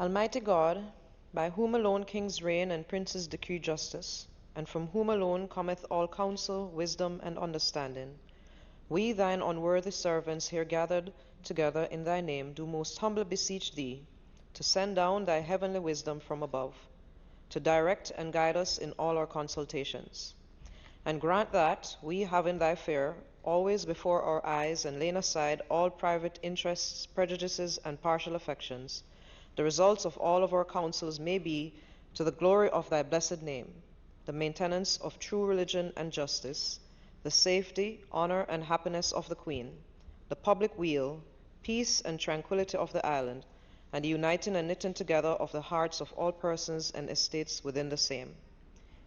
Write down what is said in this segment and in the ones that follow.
Almighty God, by whom alone kings reign and princes decree justice, and from whom alone cometh all counsel, wisdom, and understanding, we, thine unworthy servants, here gathered together in thy name, do most humbly beseech thee to send down thy heavenly wisdom from above, to direct and guide us in all our consultations. And grant that we, having thy fear always before our eyes, and laying aside all private interests, prejudices, and partial affections, the results of all of our counsels may be to the glory of thy blessed name, the maintenance of true religion and justice, the safety, honor, and happiness of the Queen, the public weal, peace and tranquility of the island, and the uniting and knitting together of the hearts of all persons and estates within the same,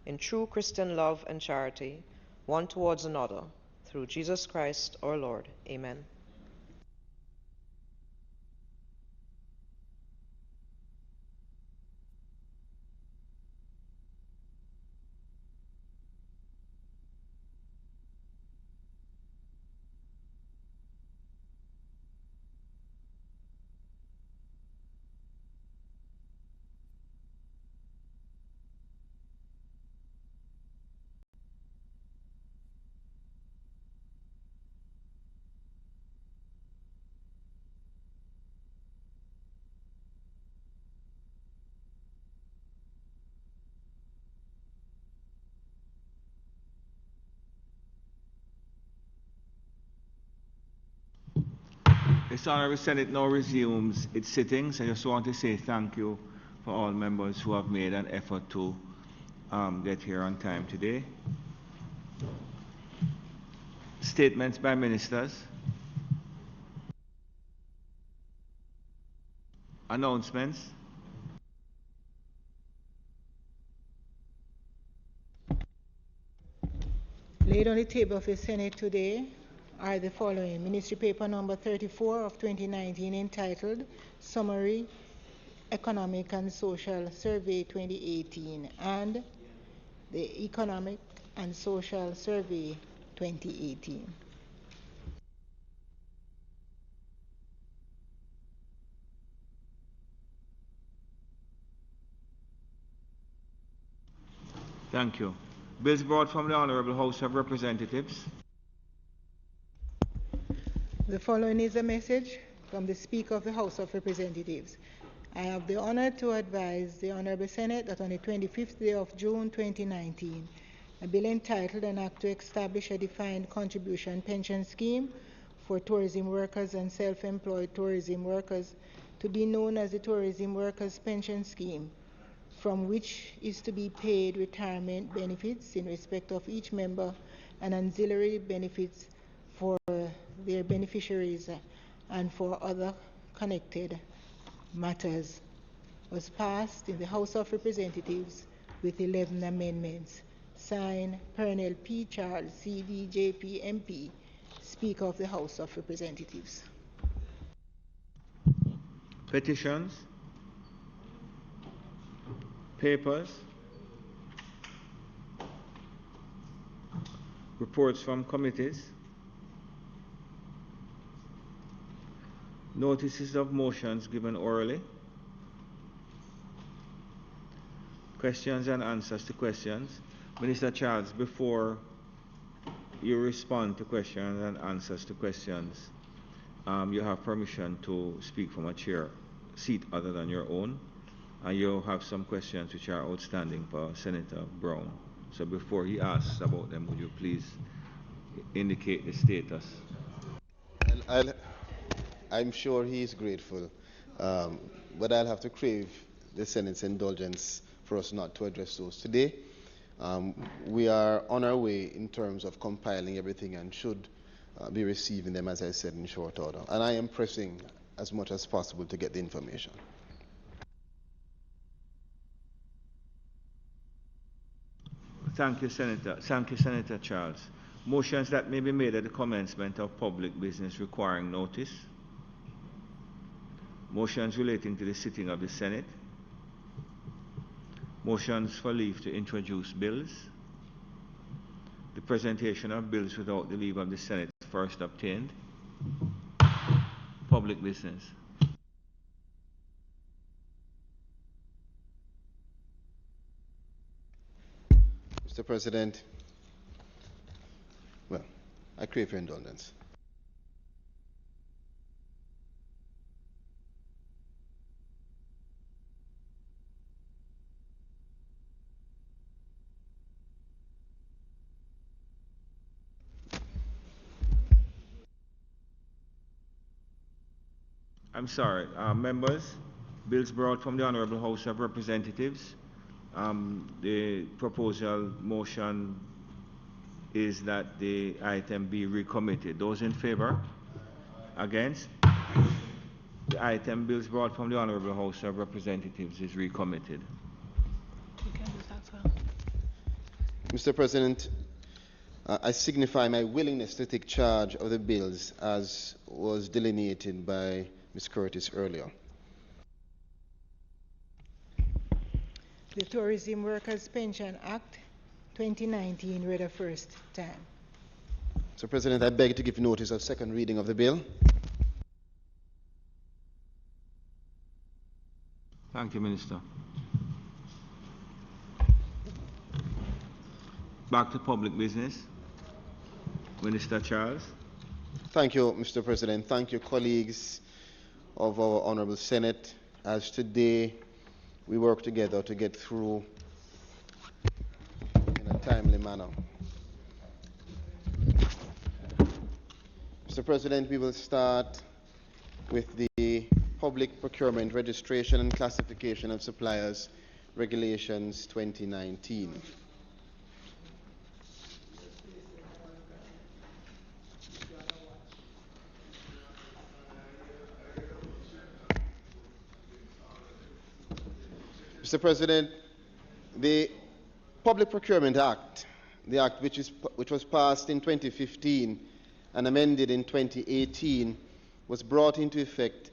in true Christian love and charity, one towards another, through Jesus Christ our Lord. Amen. This Honourable Senate now resumes its sittings. I just want to say thank you for all members who have made an effort to get here on time today. Statements by ministers. Announcements. Laid on the table of the Senate today are the following: Ministry Paper number 34 of 2019 entitled Summary Economic and Social Survey 2018 and the Economic and Social Survey 2018. Thank you. Bills brought from the Honourable House of Representatives. The following is a message from the Speaker of the House of Representatives. I have the honor to advise the Honourable Senate that on the 25th day of June 2019, a bill entitled An Act to Establish a Defined Contribution Pension Scheme for Tourism Workers and Self-Employed Tourism Workers, to be known as the Tourism Workers Pension Scheme, from which is to be paid retirement benefits in respect of each member and ancillary benefits for their beneficiaries and for other connected matters, was passed in the House of Representatives with 11 amendments. Signed, Pernell P. Charles, CD, JP, MP, Speaker of the House of Representatives. Petitions. Papers. Reports from committees. Notices of motions given orally. Questions and answers to questions. Minister Charles, before you respond to questions and answers to questions, you have permission to speak from a chair seat other than your own. And you have some questions which are outstanding for Senator Brown. So before he asks about them, would you please indicate the status? I'm sure he is grateful, but I'll have to crave the Senate's indulgence for us not to address those today. We are on our way in terms of compiling everything and should be receiving them, as I said, in short order. And I am pressing as much as possible to get the information. Thank you, Senator. Thank you, Senator Charles. Motions that may be made at the commencement of public business requiring notice. Motions relating to the sitting of the Senate. Motions for leave to introduce bills. The presentation of bills without the leave of the Senate first obtained. Public business. Mr. President, well, I crave your indulgence. I'm sorry, members, bills brought from the Honorable House of Representatives. The proposal motion is that the item be recommitted. Those in favor? Against? The item bills brought from the Honorable House of Representatives is recommitted. Mr. President, I signify my willingness to take charge of the bills as was delineated by Ms. Curtis earlier. The Tourism Workers' Pension Act 2019 read a first time. Mr. President, I beg to give notice of second reading of the bill. Thank you, Minister. Back to public business. Minister Charles. Thank you, Mr. President. Thank you, colleagues of our Honorable Senate, as today we work together to get through in a timely manner. Mr. President, we will start with the Public Procurement Registration and Classification of Suppliers Regulations 2019. Mr. President, the Public Procurement Act, the act which was passed in 2015 and amended in 2018, was brought into effect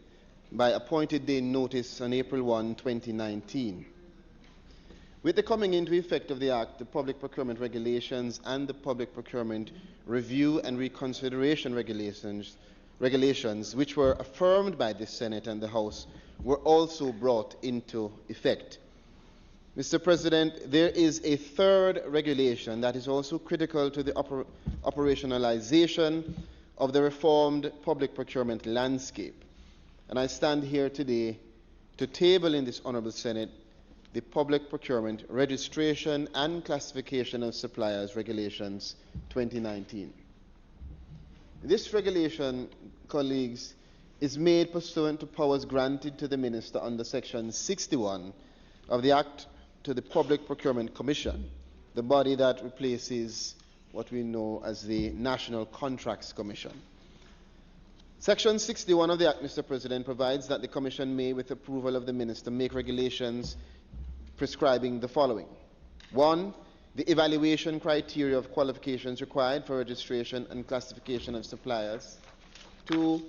by appointed day notice on April 1, 2019. With the coming into effect of the Act, the Public Procurement Regulations and the Public Procurement Review and Reconsideration regulations, which were affirmed by the Senate and the House, were also brought into effect. Mr. President, there is a third regulation that is also critical to the operationalization of the reformed public procurement landscape. And I stand here today to table in this Honorable Senate the Public Procurement Registration and Classification of Suppliers Regulations 2019. This regulation, colleagues, is made pursuant to powers granted to the Minister under Section 61 of the Act to the Public Procurement Commission, the body that replaces what we know as the National Contracts Commission. Section 61 of the Act, Mr. President, provides that the Commission may, with approval of the Minister, make regulations prescribing the following. 1. The evaluation criteria of qualifications required for registration and classification of suppliers. 2.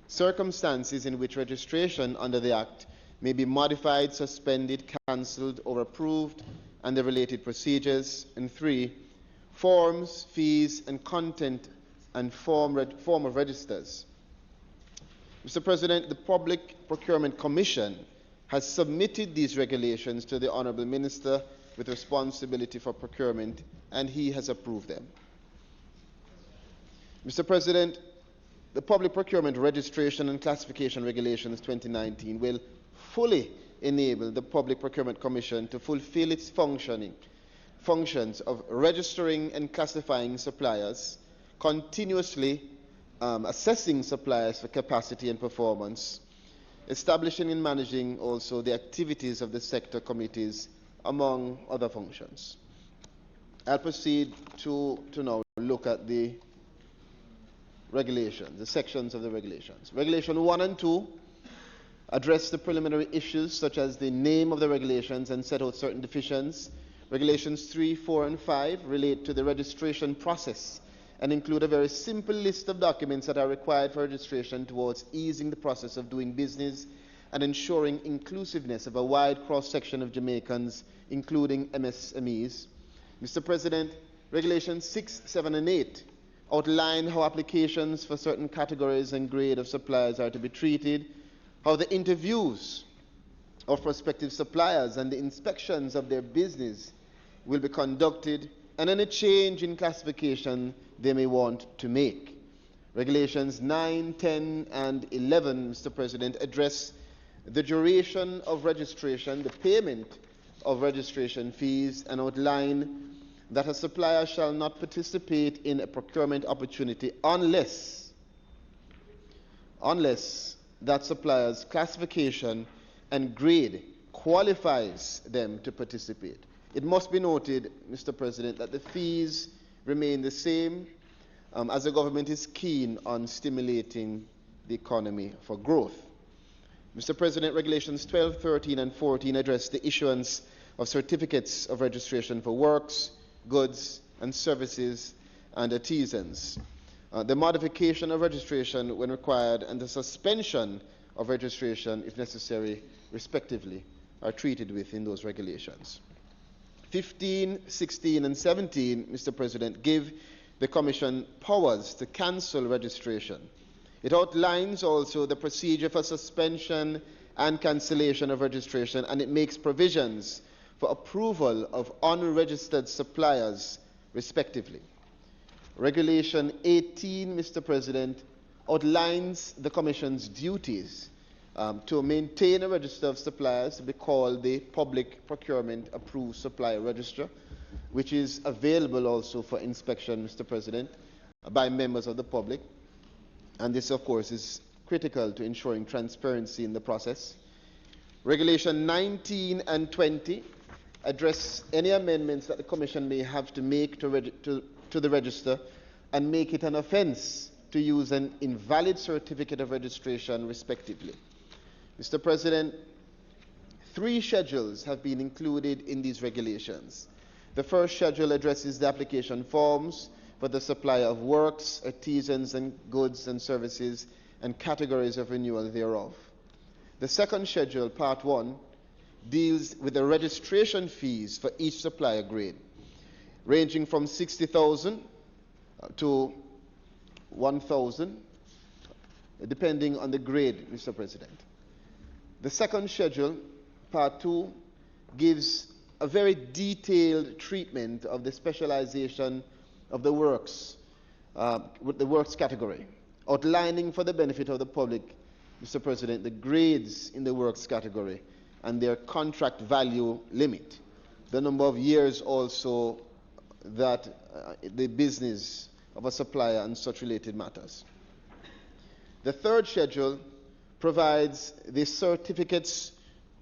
Circumstances in which registration under the Act may be modified, suspended, cancelled, or approved, and the related procedures. And 3. Forms, fees, and content and form of registers. Mr. President, the Public Procurement Commission has submitted these regulations to the Honourable Minister with responsibility for procurement, and he has approved them. Mr. President, the Public Procurement Registration and Classification Regulations 2019 will fully enable the Public Procurement Commission to fulfill its functions of registering and classifying suppliers, continuously assessing suppliers for capacity and performance, establishing and managing also the activities of the sector committees, among other functions. I'll proceed to now look at the regulations, the sections of the regulations. Regulation 1 and 2 address the preliminary issues such as the name of the regulations and set out certain definitions. Regulations 3, 4, and 5 relate to the registration process and include a very simple list of documents that are required for registration towards easing the process of doing business and ensuring inclusiveness of a wide cross-section of Jamaicans, including MSMEs. Mr. President, Regulations 6, 7, and 8 outline how applications for certain categories and grade of suppliers are to be treated, how the interviews of prospective suppliers and the inspections of their business will be conducted, and any change in classification they may want to make. Regulations 9, 10, and 11, Mr. President, address the duration of registration, the payment of registration fees, and outline that a supplier shall not participate in a procurement opportunity unless that supplier's classification and grade qualifies them to participate. It must be noted, Mr. President, that the fees remain the same as the government is keen on stimulating the economy for growth. Mr. President, Regulations 12, 13, and 14 address the issuance of certificates of registration for works, goods, and services and artisans. The modification of registration when required and the suspension of registration if necessary, respectively, are treated with in those regulations. 15, 16, and 17, Mr. President, give the Commission powers to cancel registration. It outlines also the procedure for suspension and cancellation of registration, and it makes provisions for approval of unregistered suppliers, respectively. Regulation 18, Mr. President, outlines the Commission's duties to maintain a register of suppliers to be called the Public Procurement Approved Supplier Register, which is available also for inspection, Mr. President, by members of the public. And this, of course, is critical to ensuring transparency in the process. Regulation 19 and 20 address any amendments that the Commission may have to make to the register and make it an offence to use an invalid certificate of registration, respectively. Mr. President, 3 schedules have been included in these regulations. The first schedule addresses the application forms for the supply of works, artisans, and goods and services, and categories of renewal thereof. The second schedule, Part 1, deals with the registration fees for each supplier grade, ranging from 60,000 to 1,000, depending on the grade, Mr. President. The second schedule, Part 2, gives a very detailed treatment of the specialization of the works, with the works category, outlining for the benefit of the public, Mr. President, the grades in the works category and their contract value limit, the number of years also that the business of a supplier and such related matters. The third schedule provides the certificates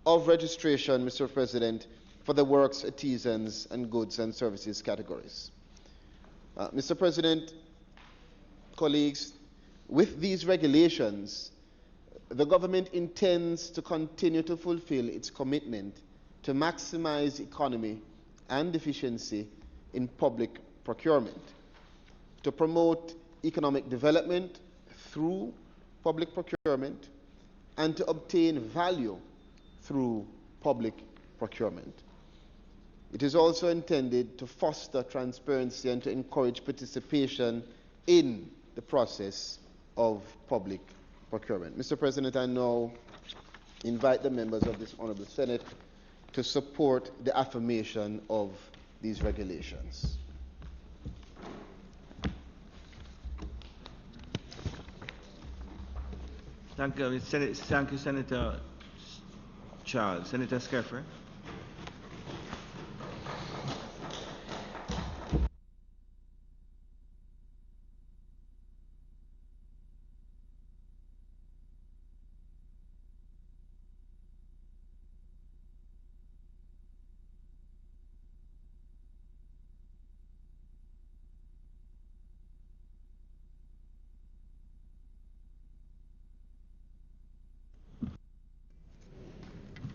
of registration, Mr. President, for the works, artisans, and goods and services categories. Mr. President, colleagues, with these regulations, the government intends to continue to fulfill its commitment to maximize economy and efficiency in public procurement, to promote economic development through public procurement, and to obtain value through public procurement. It is also intended to foster transparency and to encourage participation in the process of public procurement. Mr. President, I now invite the members of this Honorable Senate to support the affirmation of these regulations. Thank you, Senator Charles. Senator Skeffrey.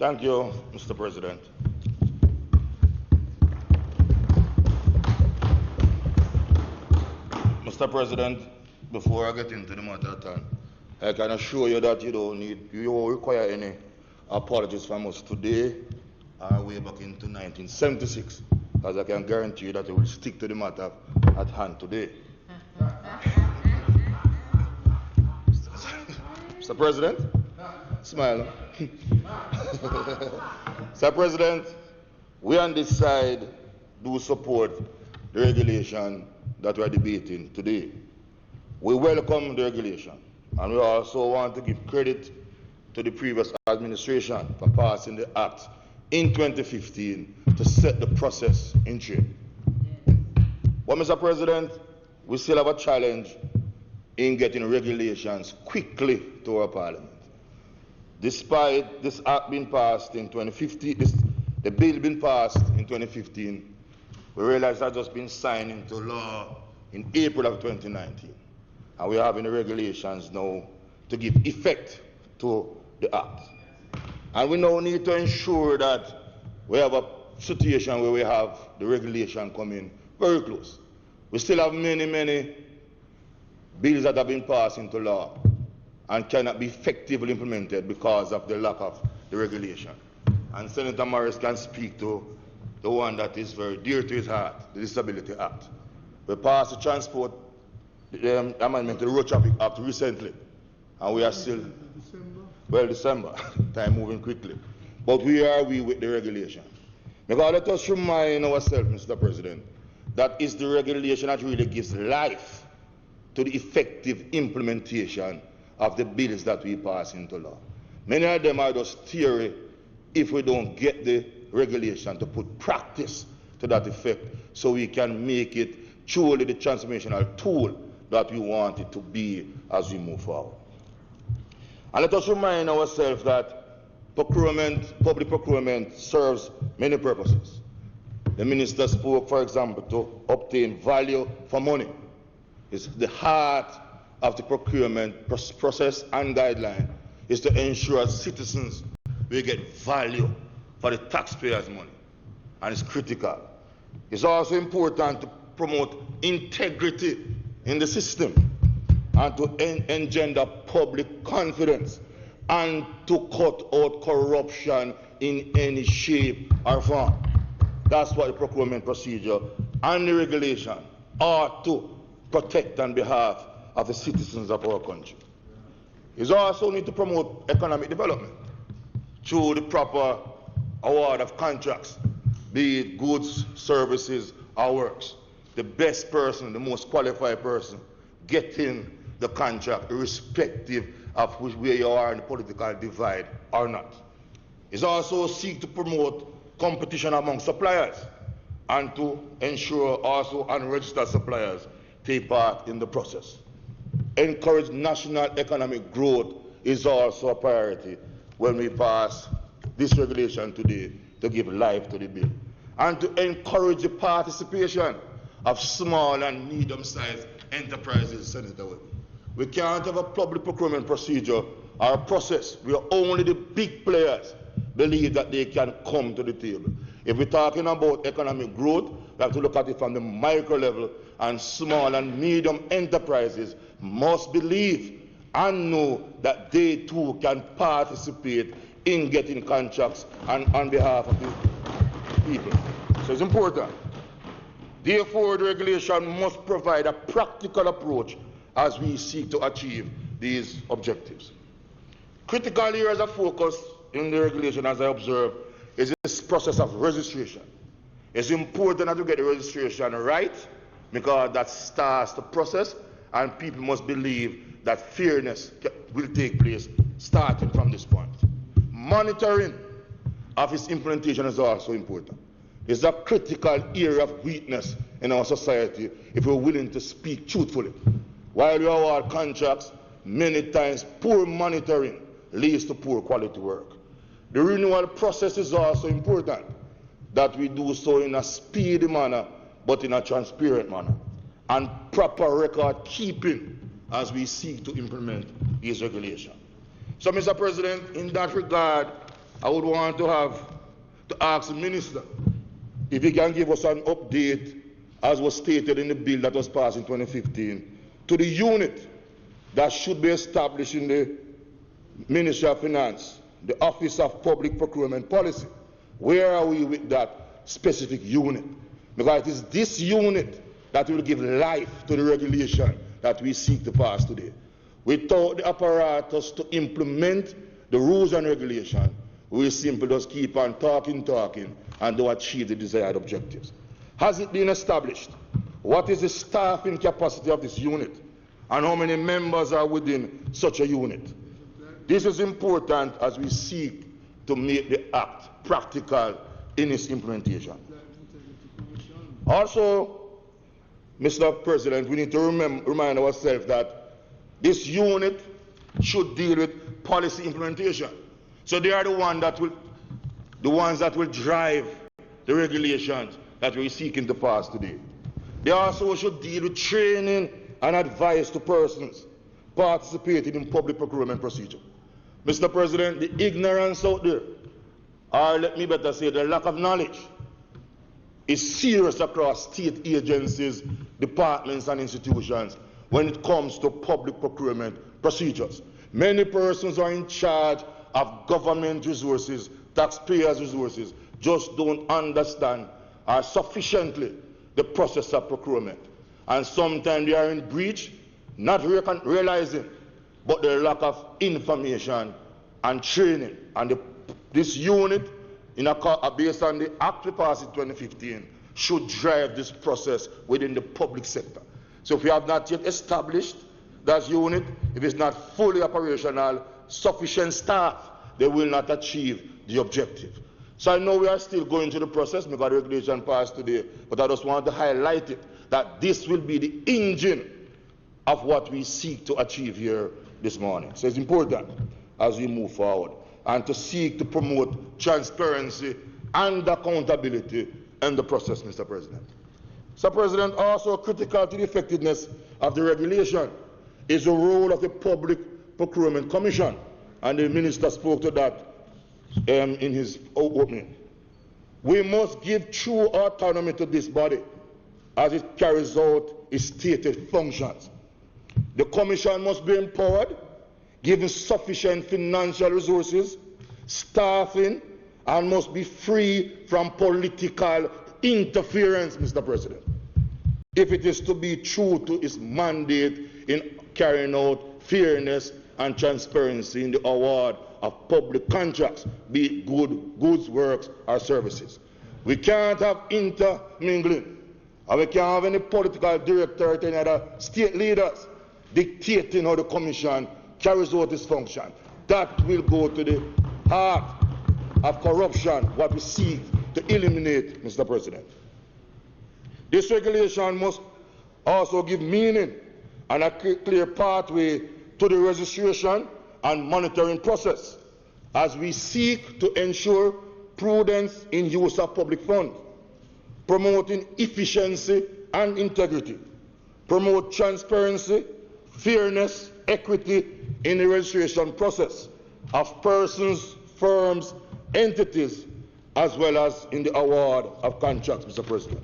Thank you, Mr. President. Mr. President, before I get into the matter at hand, I can assure you that you don't require any apologies from us today or way back into 1976, as I can guarantee you that we will stick to the matter at hand today. Mr. President, smile. Mr. President, we on this side do support the regulation that we are debating today. We welcome the regulation, and we also want to give credit to the previous administration for passing the act in 2015 to set the process in train. But Mr. President, we still have a challenge in getting regulations quickly to our Parliament. Despite this act being passed in 2015, the bill being passed in 2015, we realize that just been signed into law in April of 2019. And we are having the regulations now to give effect to the act. And we now need to ensure that we have a situation where we have the regulation coming very close. We still have many bills that have been passed into law and cannot be effectively implemented because of the lack of the regulation. And Senator Morris can speak to the one that is very dear to his heart, the Disability Act. We passed the transport amendment to the Road Traffic Act recently, and we are still, December, time moving quickly. But we are with the regulation. Because let us remind ourselves, Mr. President, that is the regulation that really gives life to the effective implementation of the bills that we pass into law. Many of them are just theory if we don't get the regulation to put practice to that effect so we can make it truly the transformational tool that we want it to be as we move forward. And let us remind ourselves that public procurement serves many purposes. The minister spoke, for example, to obtain value for money. It's the heart of the procurement process and guideline is to ensure citizens will get value for the taxpayers' money, and it's critical. It's also important to promote integrity in the system and to engender public confidence and to cut out corruption in any shape or form. That's what the procurement procedure and the regulation are to protect on behalf of the citizens of our country. It's also need to promote economic development through the proper award of contracts, be it goods, services, or works. The best person, the most qualified person, getting the contract, irrespective of where you are in the political divide or not. It's also seek to promote competition among suppliers and to ensure also unregistered suppliers take part in the process. Encourage national economic growth is also a priority when we pass this regulation today to give life to the bill. And to encourage the participation of small and medium-sized enterprises, Senator Webb. We can't have a public procurement procedure or a process where only the big players believe that they can come to the table. If we're talking about economic growth, we have to look at it from the micro level, and small and medium enterprises must believe and know that they too can participate in getting contracts and on behalf of the people. So it's important. Therefore, the regulation must provide a practical approach as we seek to achieve these objectives. Critical areas of focus in the regulation, as I observe, is this process of registration. It's important that we get the registration right, because that starts the process, and people must believe that fairness will take place starting from this point. Monitoring of its implementation is also important. It's a critical area of weakness in our society if we're willing to speak truthfully. While we award contracts, many times poor monitoring leads to poor quality work. The renewal process is also important, that we do so in a speedy manner, but in a transparent manner, and proper record keeping as we seek to implement these regulations. So, Mr. President, in that regard, I would want to ask the Minister if he can give us an update, as was stated in the bill that was passed in 2015, to the unit that should be established in the Ministry of Finance, the Office of Public Procurement Policy. Where are we with that specific unit? Because it is this unit that will give life to the regulation that we seek to pass today. Without the apparatus to implement the rules and regulations, we will simply just keep on talking, and don't achieve the desired objectives. Has it been established What is the staffing capacity of this unit? And how many members are within such a unit? This is important as we seek to make the act practical in its implementation. Also, Mr. President, we need to remind ourselves that this unit should deal with policy implementation. So they are the ones that will drive the regulations that we're seeking to pass today. They also should deal with training and advice to persons participating in public procurement procedure. Mr. President, the ignorance out there, or let me better say the lack of knowledge, is serious across state agencies, departments and institutions when it comes to public procurement procedures. Many persons are in charge of government resources, taxpayers' resources, just don't understand sufficiently the process of procurement. And sometimes they are in breach, not realizing, but the lack of information and training. And this unit, based on the Act we passed in 2015, should drive this process within the public sector. So if we have not yet established that unit, if it's not fully operational, sufficient staff, they will not achieve the objective. So I know we are still going through the process because the regulation passed today, but I just want to highlight it, that this will be the engine of what we seek to achieve here this morning. So it's important as we move forward and to seek to promote transparency and accountability in the process, Mr. President. Mr. President, also critical to the effectiveness of the regulation is the role of the Public Procurement Commission, and the Minister spoke to that in his opening. We must give true autonomy to this body as it carries out its stated functions. The Commission must be empowered, given sufficient financial resources, staffing, and must be free from political interference, Mr. President, if it is to be true to its mandate in carrying out fairness and transparency in the award of public contracts, be it goods, works, or services. We can't have intermingling, and we can't have any political director or any other state leaders dictating how the Commission carries out its function. That will go to the heart of corruption, what we seek to eliminate, Mr. President. This regulation must also give meaning and a clear pathway to the registration and monitoring process as we seek to ensure prudence in use of public funds, promoting efficiency and integrity, promote transparency, fairness, equity in the registration process of persons, firms, entities, as well as in the award of contracts, Mr. President.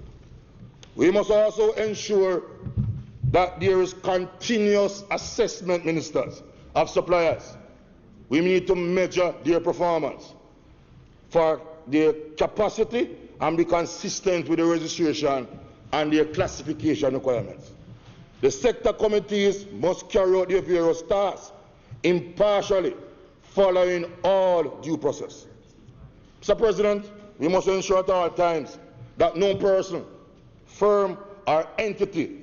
We must also ensure that there is continuous assessment, ministers, of suppliers. We need to measure their performance for their capacity and be consistent with the registration and their classification requirements. The sector committees must carry out their various tasks impartially, following all due process. Mr. President, we must ensure at all times that no person, firm, or entity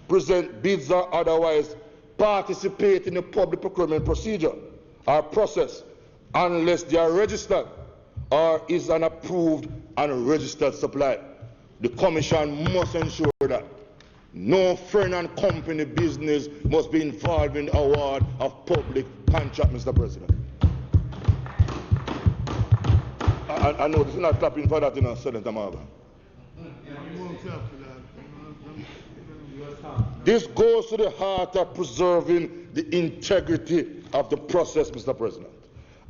present bids or otherwise participate in the public procurement procedure or process unless they are registered or is an approved and registered supplier. The Commission must ensure that no friend and company business must be involved in the award of public contract, Mr. President. I know this is not clapping for that, Senator Marvin. This goes to the heart of preserving the integrity of the process, Mr. President,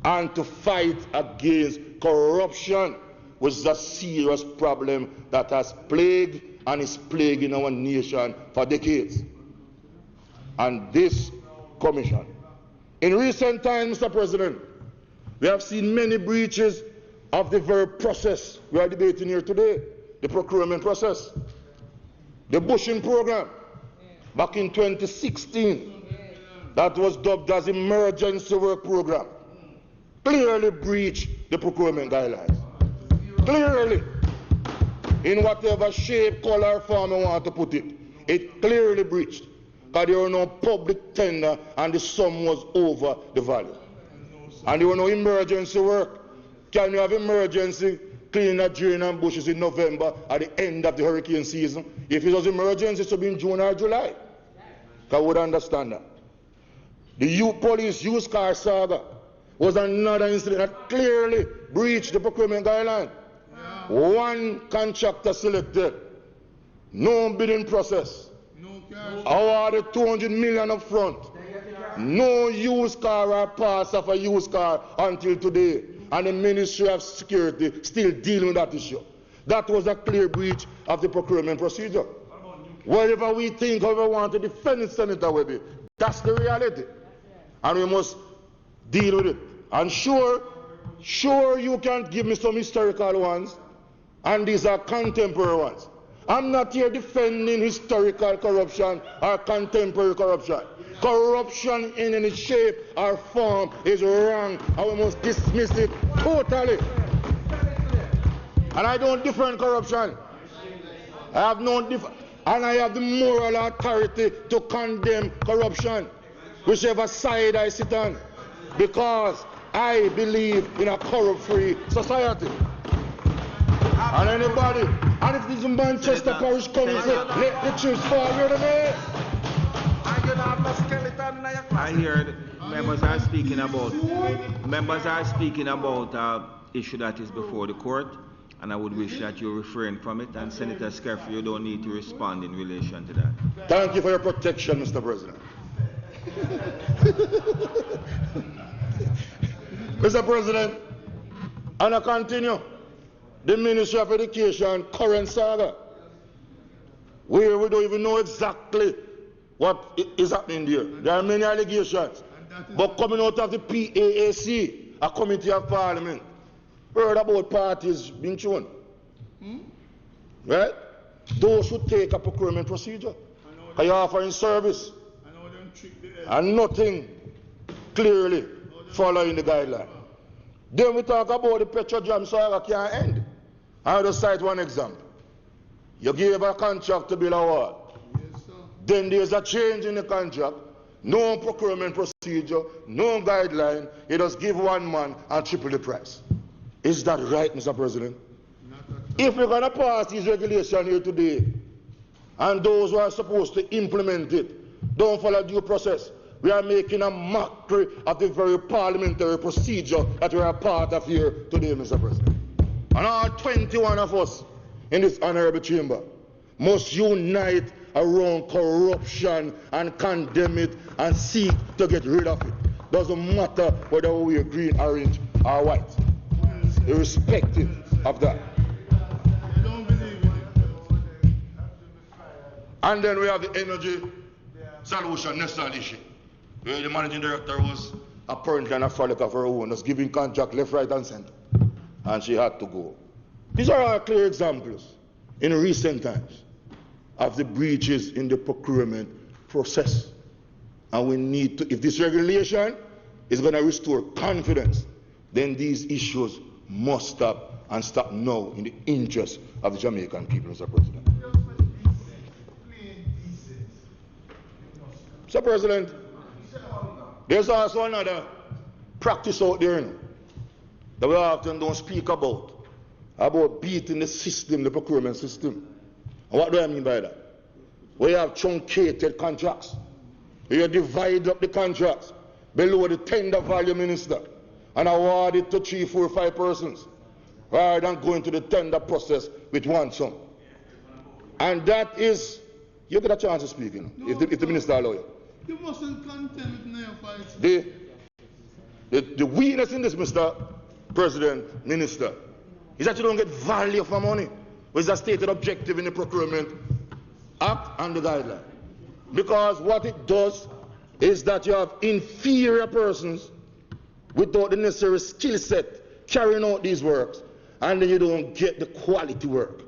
and to fight against corruption, which is a serious problem that has plagued and is plaguing our nation for decades. And this Commission, in recent times, Mr. President, we have seen many breaches of the very process we are debating here today, the procurement process. The bushing program back in 2016 that was dubbed as emergency work program clearly breached the procurement guidelines. Clearly. in whatever shape, color, or form you want to put it. It clearly breached, because there was no public tender and the sum was over the value. And there was no emergency work. Can you have emergency cleaning the drain and bushes in November at the end of the hurricane season? If it was emergency, it should be in June or July. I would understand that. The police used car saga was another incident that clearly breached the procurement guideline. One contractor selected, no bidding process, awarded 200 million up front, no used car or parts of a used car until today, and the Ministry of Security still dealing with that issue. That was a clear breach of the procurement procedure. Whatever we think, however we want to defend it, Senator Webby, that's the reality. And we must deal with it. And sure you can give me some historical ones, and these are contemporary ones. I'm not here defending historical corruption or contemporary corruption. Corruption in any shape or form is wrong, and we must dismiss it totally. And I don't defend corruption. I have no and I have the moral authority to condemn corruption, whichever side I sit on, because I believe in a corrupt-free society. And anybody, and if this Manchester Parish Council, let the chips fall where they may. I hear members are speaking about issue that is before the court, and I would wish that you refrain from it. And Senator Scaffery, you don't need to respond in relation to that. Thank you for your protection, Mr. President. Mr. President, and I continue. The Ministry of Education current saga, where we don't even know exactly what is happening there. There are many allegations, but coming out of the PAAC, a Committee of Parliament, heard about parties being shown. Right? Those who take a procurement procedure, are you offering service, and nothing clearly following the guideline. Then we talk about the Petroleum saga can't end. I'll just cite one example. You gave a contract to build a wall. Yes, sir. Then there's a change in the contract, no procurement procedure, no guideline. You just give one man and triple the price. Is that right, Mr. President? If we're going to pass these regulations here today, and those who are supposed to implement it don't follow due process, we are making a mockery of the very parliamentary procedure that we are part of here today, Mr. President. And all 21 of us in this honorable chamber must unite around corruption and condemn it and seek to get rid of it. Doesn't matter whether we are green, orange, or white. Irrespective of that. And then we have the energy solution national issue, where the managing director was apparently an frolic of her own, was giving contract left, right, and center. And she had to go. These are all clear examples in recent times of the breaches in the procurement process. And we need to, if this regulation is going to restore confidence, then these issues must stop, and stop now, in the interest of the Jamaican people, Mr. President. Mr. President, there's also another practice out there, that we often don't speak about beating the system, the procurement system. And what do I mean by that? We have truncated contracts. We divide up the contracts below the tender value, Minister, and award it to 3, 4, 5 persons, rather than going to the tender process with one sum. And that is, you get a chance to speak, if the Minister allows you. You mustn't contend with neophytes. The weakness in this, Mr. President, Minister, is that you don't get value for money, which is a stated objective in the Procurement Act and the guideline. Because what it does is that you have inferior persons without the necessary skill set carrying out these works, and then you don't get the quality work.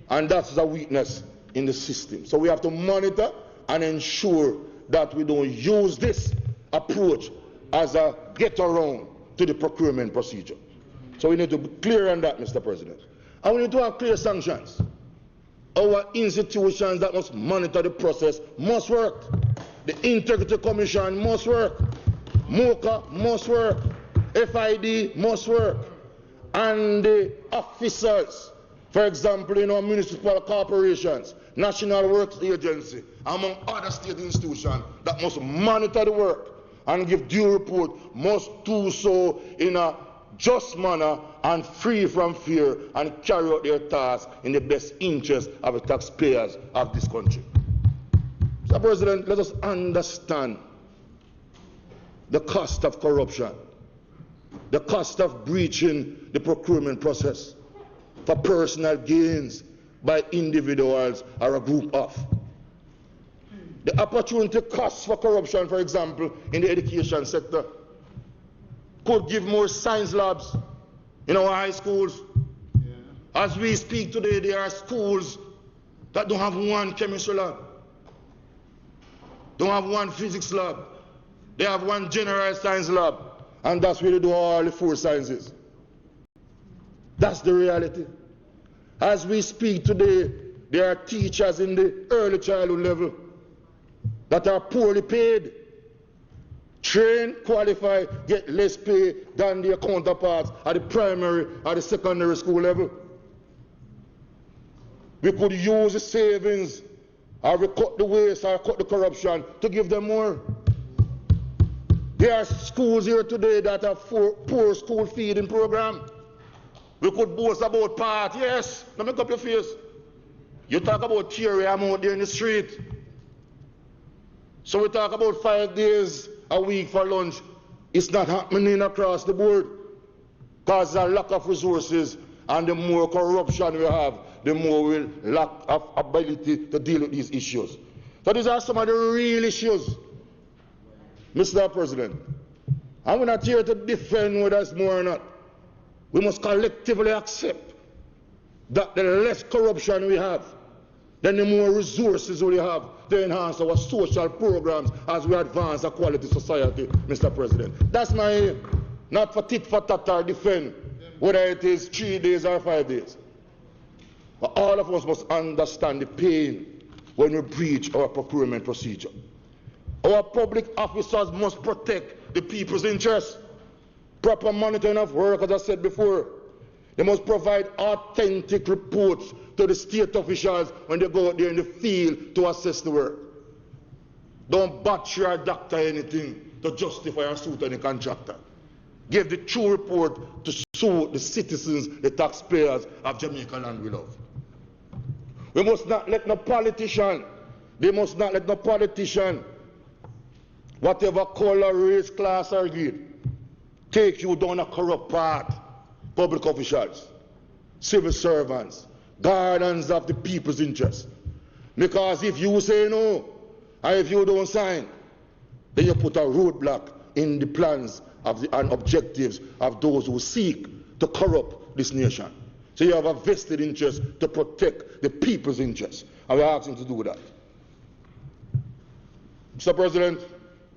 And that's a weakness in the system. So we have to monitor and ensure that we don't use this approach as a get around to the procurement procedure. So we need to be clear on that, Mr. President. And we need to have clear sanctions. Our institutions that must monitor the process must work. The Integrity Commission must work. MOCA must work. FID must work. And the officers, for example, in our municipal corporations, National Works Agency, among other state institutions that must monitor the work and give due report, must do so in a just manner and free from fear, and carry out their tasks in the best interest of the taxpayers of this country. Mr. President, let us understand the cost of corruption, the cost of breaching the procurement process for personal gains by individuals or a group of. The opportunity costs for corruption, for example, in the education sector, could give more science labs in our high schools. As we speak today, there are schools that don't have one chemistry lab, don't have one physics lab. They have one general science lab, and that's where they do all the 4 sciences. That's the reality. As we speak today, there are teachers in the early childhood level that are poorly paid, trained, qualified, get less pay than their counterparts at the primary or the secondary school level. We could use the savings, or we cut the waste, or cut the corruption to give them more. There are schools here today that have poor school feeding program. We could boast about part, yes. Now make up your face. You talk about theory, I'm out there in the street. So we talk about 5 days a week for lunch. It's not happening across the board because there's a lack of resources, and the more corruption we have, the more we'll lack of ability to deal with these issues. So these are some of the real issues, Mr. President. And we're not here to defend whether it's more or not. We must collectively accept that the less corruption we have, then the more resources we have to enhance our social programs as we advance a quality society, Mr. President. That's my aim. Not for tit for tat or defend, whether it is 3 days or 5 days. But all of us must understand the pain when we breach our procurement procedure. Our public officers must protect the people's interests. Proper monitoring of work, as I said before. They must provide authentic reports to the state officials when they go out there in the field to assess the work. Don't butcher or doctor anything to justify or suit any contractor. Give the true report to suit the citizens, the taxpayers of Jamaica land we love. We must not let no politician, whatever color, race, class, or grade, take you down a corrupt path. Public officials, civil servants, guardians of the people's interests. Because if you say no, and if you don't sign, then you put a roadblock in the plans of and objectives of those who seek to corrupt this nation. So you have a vested interest to protect the people's interests, and we're asking to do that. Mr. President,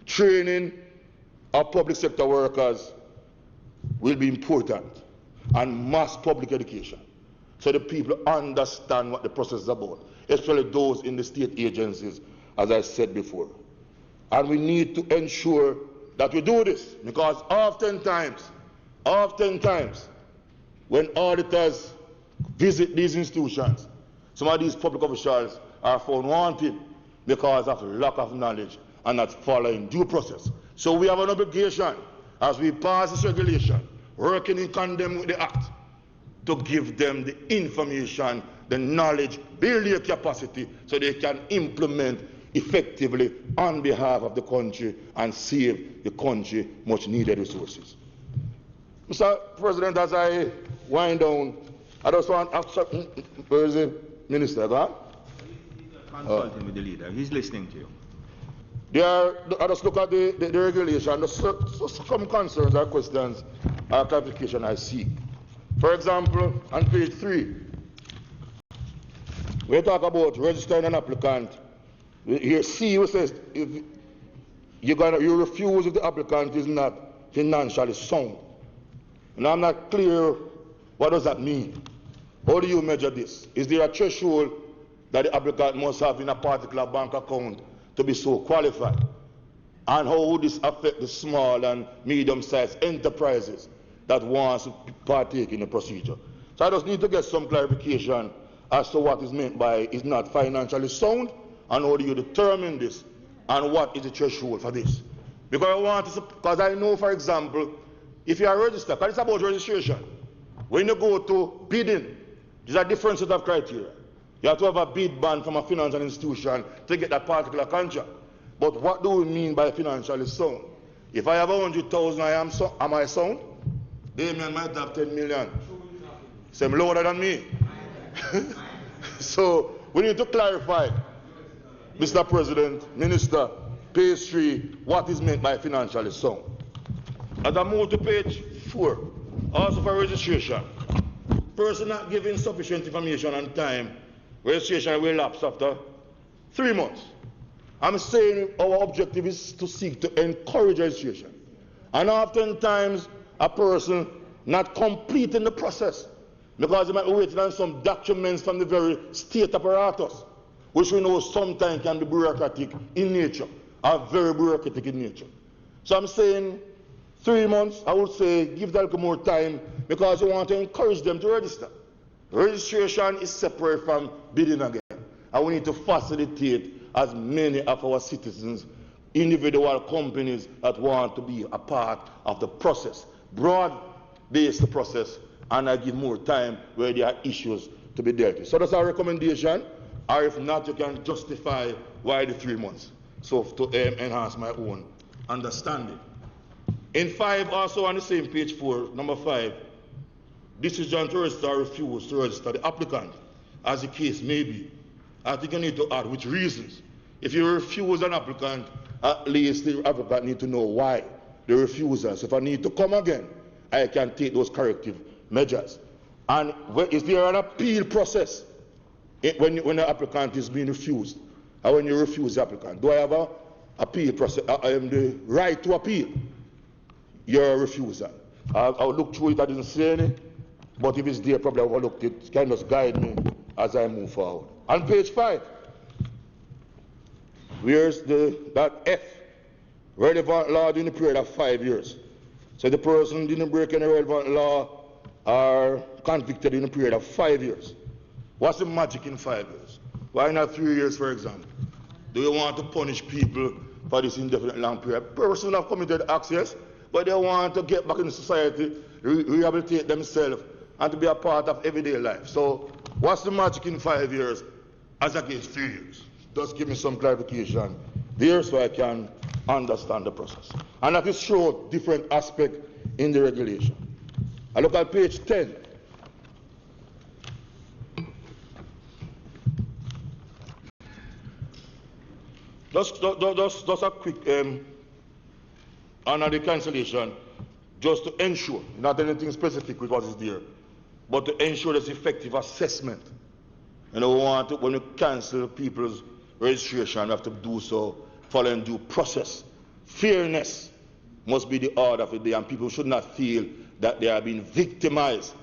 training our public sector workers will be important, and mass public education, so the people understand what the process is about, especially those in the state agencies, as I said before. And we need to ensure that we do this, because oftentimes, when auditors visit these institutions, some of these public officials are found wanted because of lack of knowledge and not following due process. So we have an obligation, as we pass this regulation, working in tandem with the Act, to give them the information, the knowledge, build their capacity so they can implement effectively on behalf of the country and save the country much needed resources. Mr. President, as I wind down, I just want to where is the minister? Consulting with the leader. He's listening to you. I just look at the regulation, some concerns or questions or clarification I seek. For example, on page 3, we talk about registering an applicant. Here C says if you refuse if the applicant is not financially sound. And I'm not clear what does that mean. How do you measure this? Is there a threshold that the applicant must have in a particular bank account to be so qualified? And how would this affect the small and medium-sized enterprises that want to partake in the procedure? So I just need to get some clarification as to what is meant by is not financially sound, and how do you determine this, and what is the threshold for this? Because I know, for example, if you are registered, because it's about registration, when you go to bidding, there's a different set of criteria. You have to have a bid ban from a financial institution to get that particular contract. But what do we mean by financially sound? If I have 100,000, am I sound? Damien might have 10 million. Same lower than me. So we need to clarify, Mr. President, Minister, page 3, what is meant by financially sound. As I move to page 4, also for registration, person not giving sufficient information on time, registration will lapse after 3 months. I'm saying our objective is to seek to encourage registration. And oftentimes, a person not completing the process because they might be waiting on some documents from the very state apparatus, which we know sometimes can be bureaucratic in nature, or very bureaucratic in nature. So I'm saying 3 months, I would say give them more time because we want to encourage them to register. Registration is separate from bidding again. And we need to facilitate as many of our citizens, individual companies that want to be a part of the process, broad-based the process, and I give more time where there are issues to be dealt with. So that's our recommendation, or if not, you can justify why the 3 months. So to enhance my own understanding. In 5, also on the same page 4, number 5, decision to register or refuse to register the applicant, as the case may be. I think you need to add which reasons. If you refuse an applicant, at least the applicant need to know why the refusal. So if I need to come again, I can take those corrective measures. And is there an appeal process when the applicant is being refused, or when you refuse the applicant? Do I have an appeal process? I am the right to appeal your refusal. I'll look through it, I didn't say any, but if it's there, probably I'll overlook it. It can just guide me as I move forward. On page 5, where's that F? Relevant law during the period of 5 years. So the person didn't break any relevant law or convicted in a period of 5 years. What's the magic in 5 years? Why not 3 years, for example? Do you want to punish people for this indefinite long period? Person have committed acts, yes, but they want to get back in society, rehabilitate themselves, and to be a part of everyday life. So what's the magic in 5 years as against 3 years? Just give me some clarification there so I can understand the process. And that is show different aspect in the regulation. I look at page 10. Just a quick under the cancellation, just to ensure, not anything specific with what is there, but to ensure there's effective assessment. You know, when you cancel people's registration, you have to do so following due process. Fairness must be the order of the day, and people should not feel that they are being victimized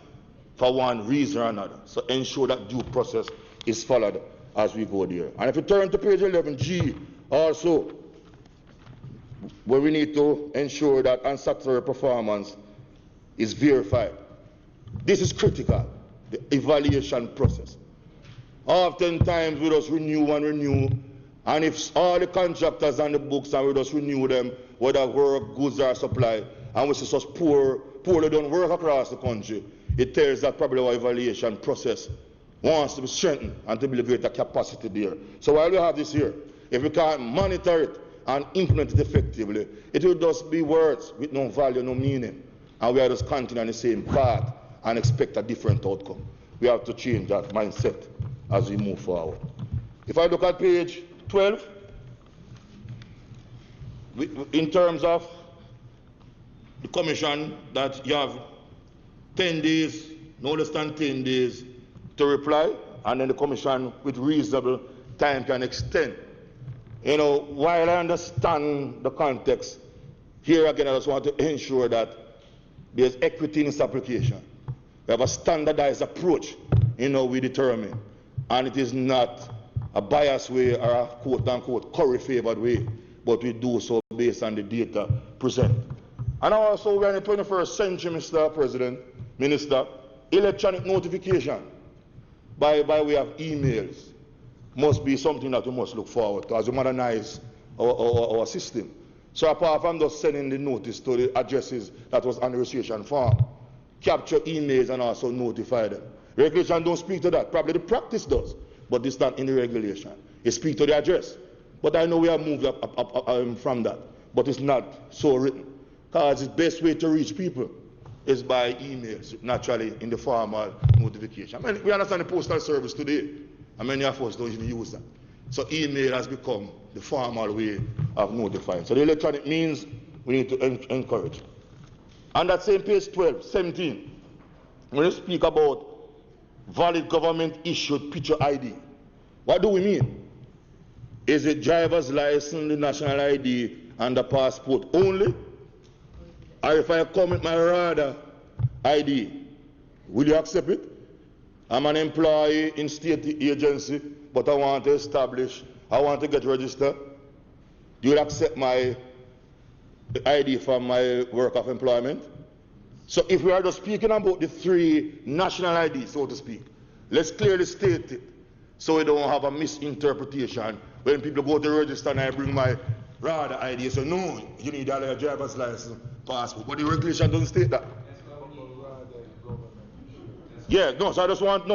for one reason or another. So ensure that due process is followed as we go there. And if you turn to page 11G, also, where we need to ensure that unsatisfactory performance is verified. This is critical, the evaluation process. Oftentimes we just renew and renew, and if all the contractors on the books and we just renew them, whether work, goods or supply, and we see such poorly done work across the country, it tells that probably our evaluation process wants to be strengthened and to build greater capacity there. So while we have this here, if we can't monitor it and implement it effectively, it will just be words with no value, no meaning, and we are just continuing on the same path and expect a different outcome. We have to change that mindset as we move forward. If I look at page 12, in terms of the commission, that you have 10 days, no less than 10 days to reply, and then the commission with reasonable time can extend. You know, while I understand the context, here again I just want to ensure that there's equity in this application. We have a standardized approach in how we determine. And it is not a biased way or a quote-unquote curry-favored way, but we do so based on the data present. And also, we're in the 21st century, Mr. President, Minister, electronic notification by way of emails must be something that we must look forward to as we modernize our system. So apart from just sending the notice to the addresses that was on the registration form, capture emails and also notify them. Regulation don't speak to that. Probably the practice does, but it's not in the regulation. It speaks to the address. But I know we have moved up from that, but it's not so written. Because the best way to reach people is by emails, naturally, in the formal notification. I mean, we understand the postal service today, and many of us don't even use that. So email has become the formal way of notifying. So the electronic means we need to encourage. On that same page 12, 17, when you speak about valid government issued picture ID, what do we mean? Is it driver's license, the national ID, and the passport only? Or if I come with my RADA ID, will you accept it? I'm an employee in state agency, but I want to get registered. You will accept my ID from my work of employment? So if we are just speaking about the three national IDs, so to speak, let's clearly state it so we don't have a misinterpretation. When people go to register and I bring my RADA ID, say, no, you need a driver's license, passport. But the regulation doesn't state that. Yeah, no, so I just want,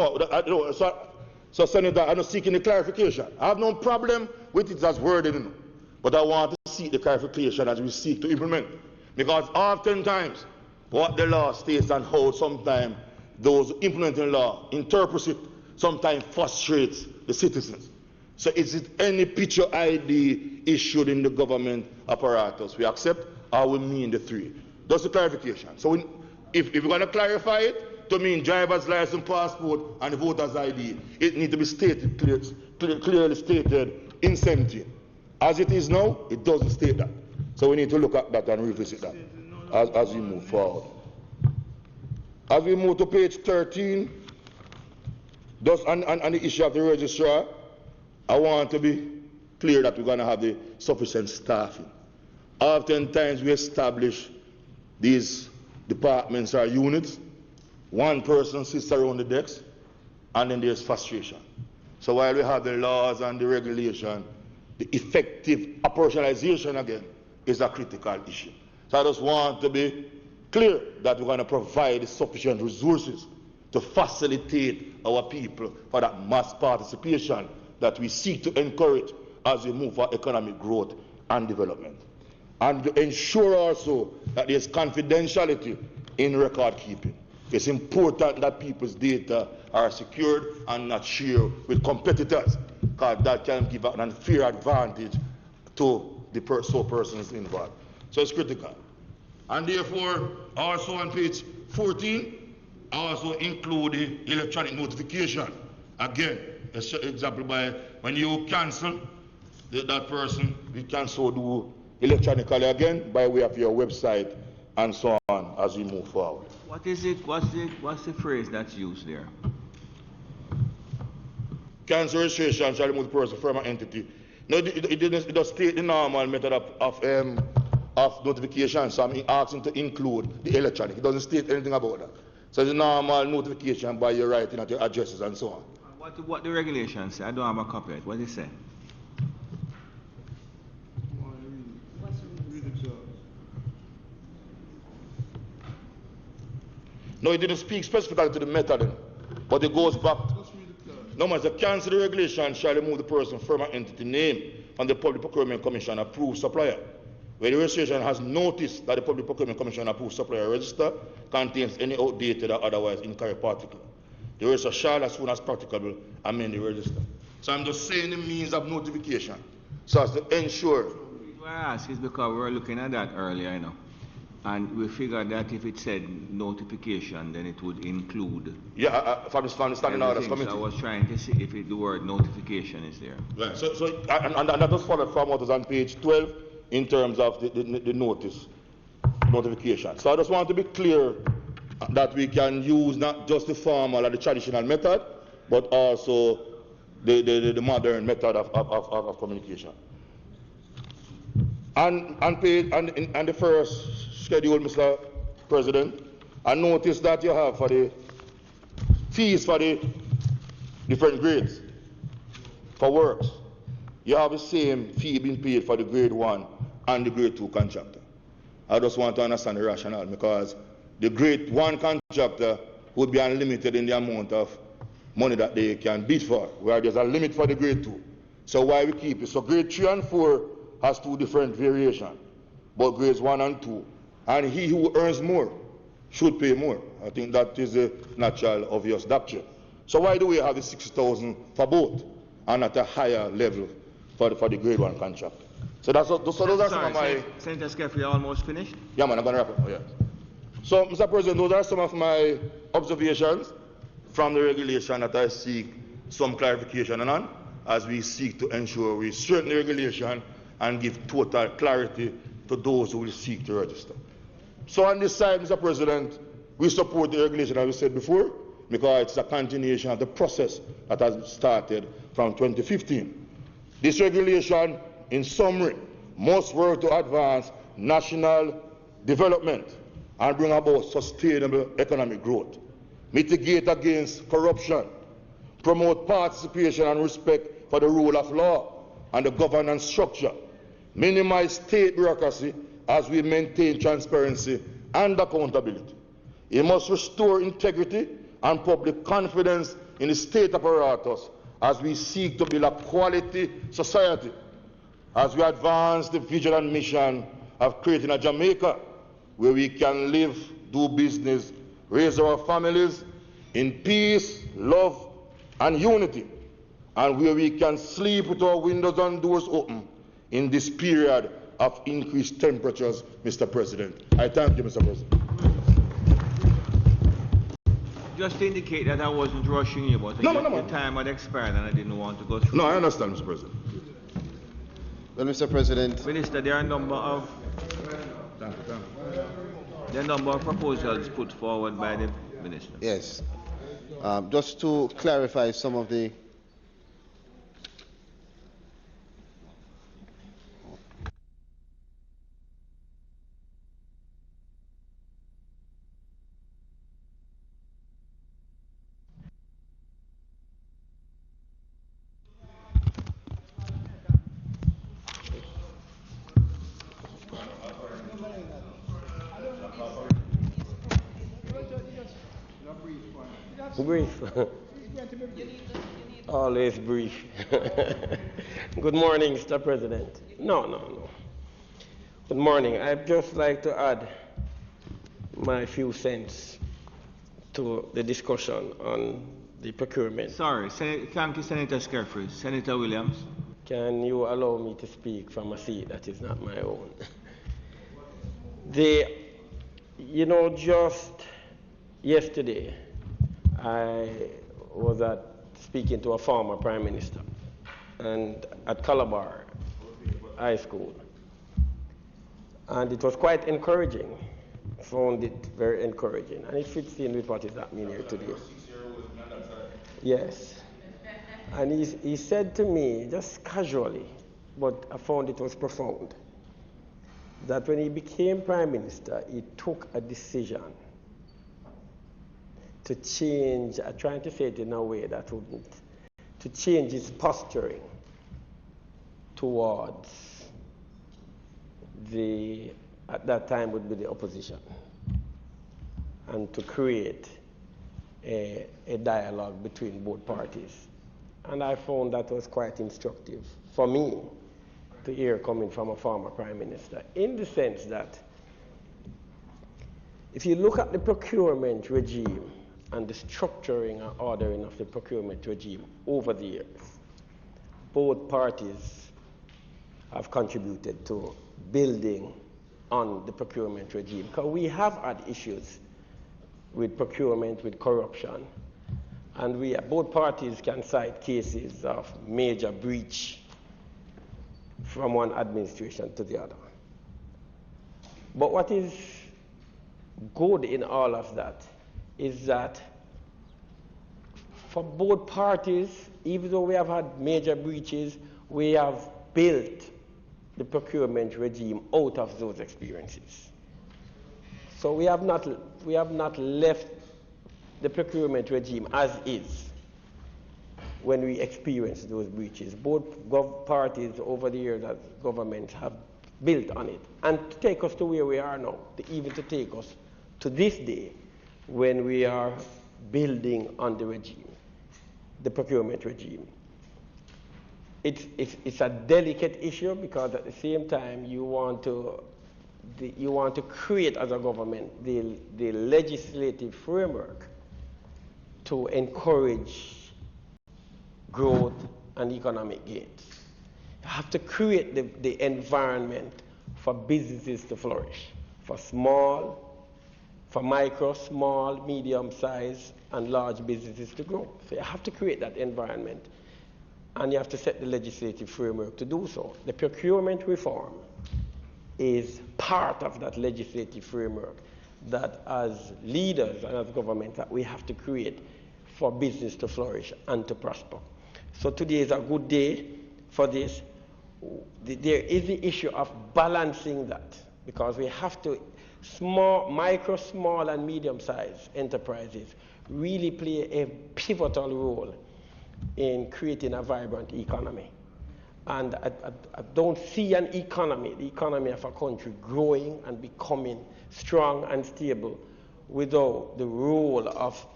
so Senator, I'm not seeking the clarification. I have no problem with it as worded, but I want to seek the clarification as we seek to implement. Because oftentimes, what the law states and how sometimes those implementing law interpret it, sometimes frustrates the citizens. So is it any picture ID issued in the government apparatus we accept, or we mean the three? That's the clarification. So if we're going to clarify it, to mean driver's license, passport, and voter's ID, it needs to be stated, clearly stated in 17. As it is now, it doesn't state that. So we need to look at that and revisit that as we move forward. As we move to page 13, just on the issue of the registrar, I want to be clear that we're going to have the sufficient staffing. Oftentimes we establish these departments or units. One person sits around the desk, and then there's frustration. So while we have the laws and the regulation, the effective operationalization again is a critical issue. So I just want to be clear that we're going to provide sufficient resources to facilitate our people for that mass participation that we seek to encourage as we move for economic growth and development. And to ensure also that there's confidentiality in record keeping. It's important that people's data are secured and not shared with competitors, because that can give an unfair advantage to the persons involved. So it's critical. And therefore, also on page 14, also include the electronic notification. Again, example by when you cancel that person, we can so do electronically again by way of your website and so on as we move forward. What is it? What's the phrase that's used there? Cancel registration shall remove the person from an entity. No, it does state the normal method of notification, so I'm asking to include the electronic. It doesn't state anything about that. So the normal notification by your writing at your addresses and so on. What the regulations say? I don't have a copy of it. What does it say? No, it didn't speak specifically to the method, but it goes back. No, man, the cancel the regulation shall remove the person from an entity name on the Public Procurement Commission approved supplier, where the registration has noticed that the Public Procurement Commission approved supplier register contains any outdated or otherwise incorrect particle. The register shall, as soon as practicable, amend the register. So I'm just saying the means of notification, so as to ensure. What I ask is because we were looking at that earlier, and we figured that if it said notification, then it would include. Yeah, from the standing orders committee. So I was trying to see if the word notification is there. Right. And that was followed from what was on page 12 in terms of the notification. So I just want to be clear that we can use not just the formal or the traditional method, but also the modern method of communication. And the first schedule, Mr. President, I noticed that you have for the fees for the different grades for works. You have the same fee being paid for the grade 1 and the grade 2 contractor. I just want to understand the rationale, because the grade 1 contractor would be unlimited in the amount of money that they can bid for, where there's a limit for the grade 2. So why we keep it? So grade 3 and 4 has 2 different variations, but grades 1 and 2, and he who earns more should pay more. I think that is a natural, obvious doctrine. So why do we have the 60,000 for both and at a higher level for the grade 1 contract? So those are some of my... Senator Scaife, you're almost finished? Yeah, man, I'm going to wrap up. Yeah. So, Mr. President, those are some of my observations from the regulation that I seek some clarification on, as we seek to ensure we strengthen the regulation and give total clarity to those who will seek to register. So on this side, Mr. President, we support the regulation, as we said before, because it's a continuation of the process that has started from 2015. This regulation, in summary, must work to advance national development and bring about sustainable economic growth, mitigate against corruption, promote participation and respect for the rule of law and the governance structure, minimize state bureaucracy as we maintain transparency and accountability. It must restore integrity and public confidence in the state apparatus as we seek to build a quality society, as we advance the vision and mission of creating a Jamaica where we can live, do business, raise our families in peace, love, and unity, and where we can sleep with our windows and doors open in this period of increased temperatures, Mr. President. I thank you, Mr. President. Just to indicate that I wasn't rushing you, but the time had expired and I didn't want to go through. No, I understand, Mr. President. Well, Mr. President. Minister, there are a number of proposals put forward by the Minister. Yes. Just to clarify some of the brief. Always brief. Good morning, Mr. President. No. Good morning. I'd just like to add my few cents to the discussion on the procurement. Sorry, thank you, Senator Scaife. Senator Williams. Can you allow me to speak from a seat that is not my own? Just yesterday, I was speaking to a former Prime Minister and at Calabar High School. And it was quite encouraging. I found it very encouraging. And it fits in with what is happening here today. Yes. And he said to me, just casually, but I found it was profound, that when he became Prime Minister, he took a decision to change, I'm trying to say it in a way that wouldn't, to change his posturing towards at that time would be the opposition, and to create a dialogue between both parties. And I found that was quite instructive for me to hear coming from a former Prime Minister, in the sense that if you look at the procurement regime and the structuring and ordering of the procurement regime over the years, both parties have contributed to building on the procurement regime. Because we have had issues with procurement, with corruption, and both parties can cite cases of major breach from one administration to the other. But what is good in all of that is that for both parties, even though we have had major breaches, we have built the procurement regime out of those experiences. So we have not left the procurement regime as is when we experience those breaches. Both parties over the years as governments have built on it. And to take us to where we are now, even to take us to this day when we are building on the regime, the procurement regime. It's a delicate issue because at the same time you want to create as a government the legislative framework to encourage growth and economic gains. You have to create the environment for businesses to flourish, for micro, small, medium-sized, and large businesses to grow. So you have to create that environment, and you have to set the legislative framework to do so. The procurement reform is part of that legislative framework that as leaders and as government that we have to create for business to flourish and to prosper. So today is a good day for this. There is the issue of balancing that because we have to, micro, small, and medium-sized enterprises really play a pivotal role in creating a vibrant economy. And I don't see the economy of a country growing and becoming strong and stable without the role of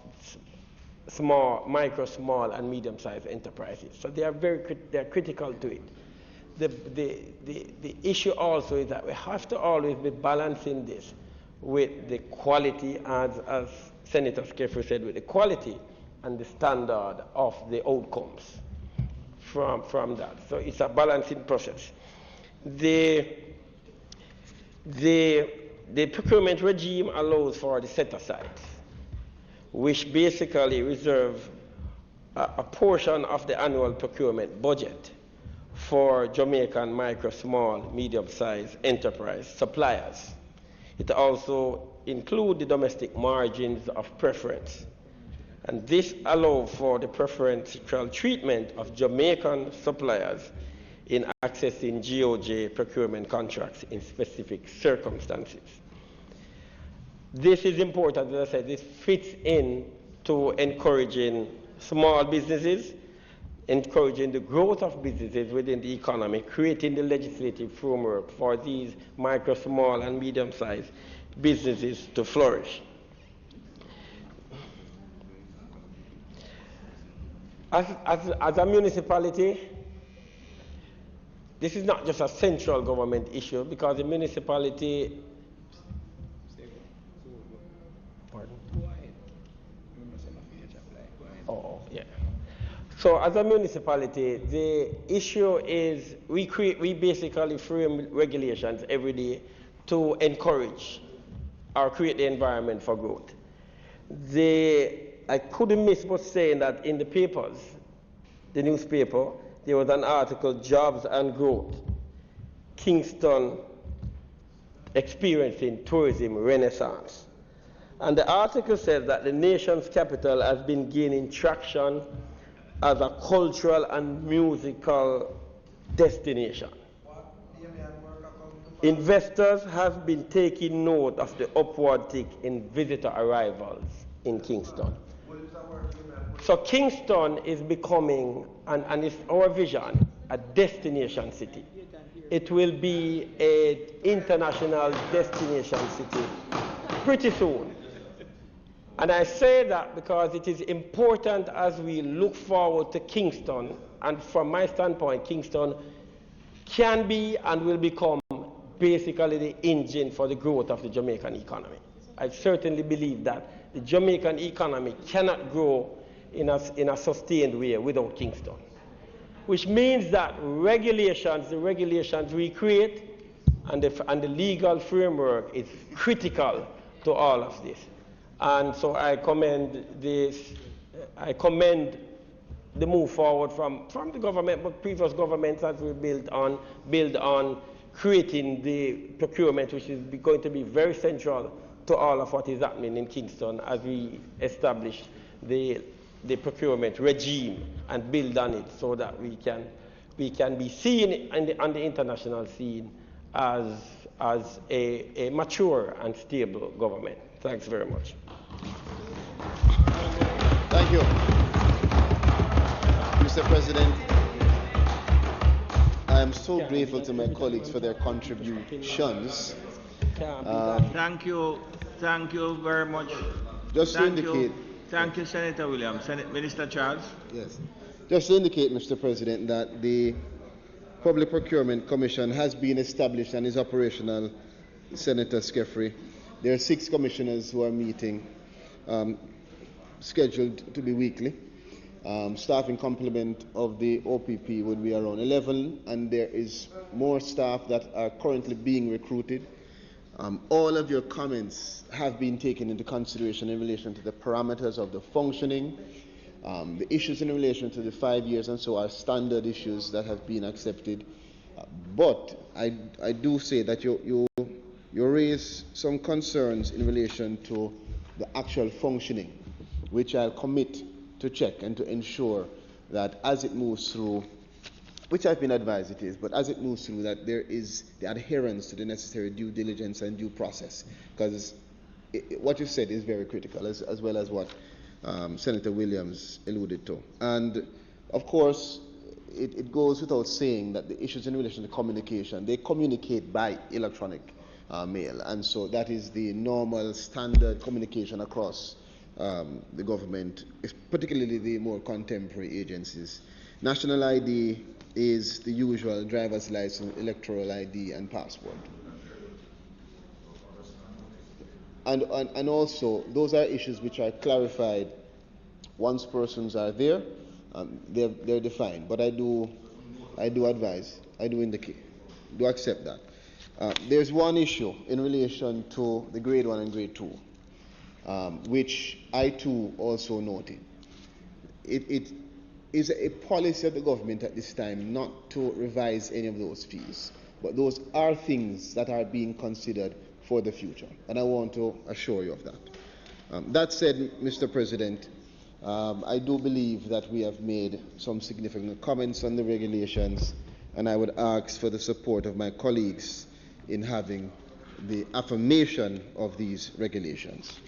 micro, small, and medium-sized enterprises. So they are they're critical to it. The issue also is that we have to always be balancing this with the quality, as Senator Skeffrey said, with the quality and the standard of the outcomes from that. So it's a balancing process. The procurement regime allows for the set-asides, which basically reserve a portion of the annual procurement budget for Jamaican micro, small, medium-sized enterprise suppliers. It also includes the domestic margins of preference. And this allows for the preferential treatment of Jamaican suppliers in accessing GOJ procurement contracts in specific circumstances. This is important, as I said, this fits in to encouraging small businesses, encouraging the growth of businesses within the economy, creating the legislative framework for these micro, small, and medium-sized businesses to flourish. As a municipality, this is not just a central government issue because the municipality. Pardon? Oh, yeah. So as a municipality, the issue is we basically frame regulations every day to encourage or create the environment for growth. I couldn't miss but saying that in the papers, the newspaper, there was an article, Jobs and Growth, Kingston Experiencing Tourism Renaissance. And the article says that the nation's capital has been gaining traction as a cultural and musical destination. Investors have been taking note of the upward tick in visitor arrivals in Kingston. So Kingston is becoming, and it's our vision, a destination city. It will be an international destination city pretty soon. And I say that because it is important as we look forward to Kingston, and from my standpoint, Kingston can be and will become basically the engine for the growth of the Jamaican economy. I certainly believe that the Jamaican economy cannot grow in a sustained way without Kingston, which means that the regulations we create and the legal framework is critical to all of this. And so I commend the move forward from the government, but previous governments as we build on creating the procurement, which is going to be very central to all of what is happening in Kingston as we establish the procurement regime and build on it so that we can be seen on the international scene as a mature and stable government. Thanks very much. Thank you. Mr. President, I am so grateful to my colleagues for their contributions. Thank you very much. Just to indicate. Thank you, Senator Williams. Minister Charles. Yes. Just to indicate, Mr. President, that the Public Procurement Commission has been established and is operational. Senator Skeffrey. There are 6 commissioners who are meeting, scheduled to be weekly. Staffing complement of the OPP would be around 11, and there is more staff that are currently being recruited. All of your comments have been taken into consideration in relation to the parameters of the functioning. The issues in relation to the 5 years and so are standard issues that have been accepted. But I do say that you raise some concerns in relation to the actual functioning, which I'll commit to check and to ensure that as it moves through, which I've been advised it is, but as it moves through, that there is the adherence to the necessary due diligence and due process, because what you said is very critical, as well as what Senator Williams alluded to. And of course, it goes without saying that the issues in relation to communication, they communicate by electronic mail, and so that is the normal standard communication across the government, particularly the more contemporary agencies. National ID is the usual: driver's license, electoral ID, and passport. And also, those are issues which are clarified once persons are there. They're defined. But I do advise, I do indicate, do accept that. There's one issue in relation to the grade 1 and grade 2, which I too also noted. It is a policy of the government at this time not to revise any of those fees, but those are things that are being considered for the future, and I want to assure you of that. That said, Mr. President, I do believe that we have made some significant comments on the regulations, and I would ask for the support of my colleagues in having the affirmation of these regulations.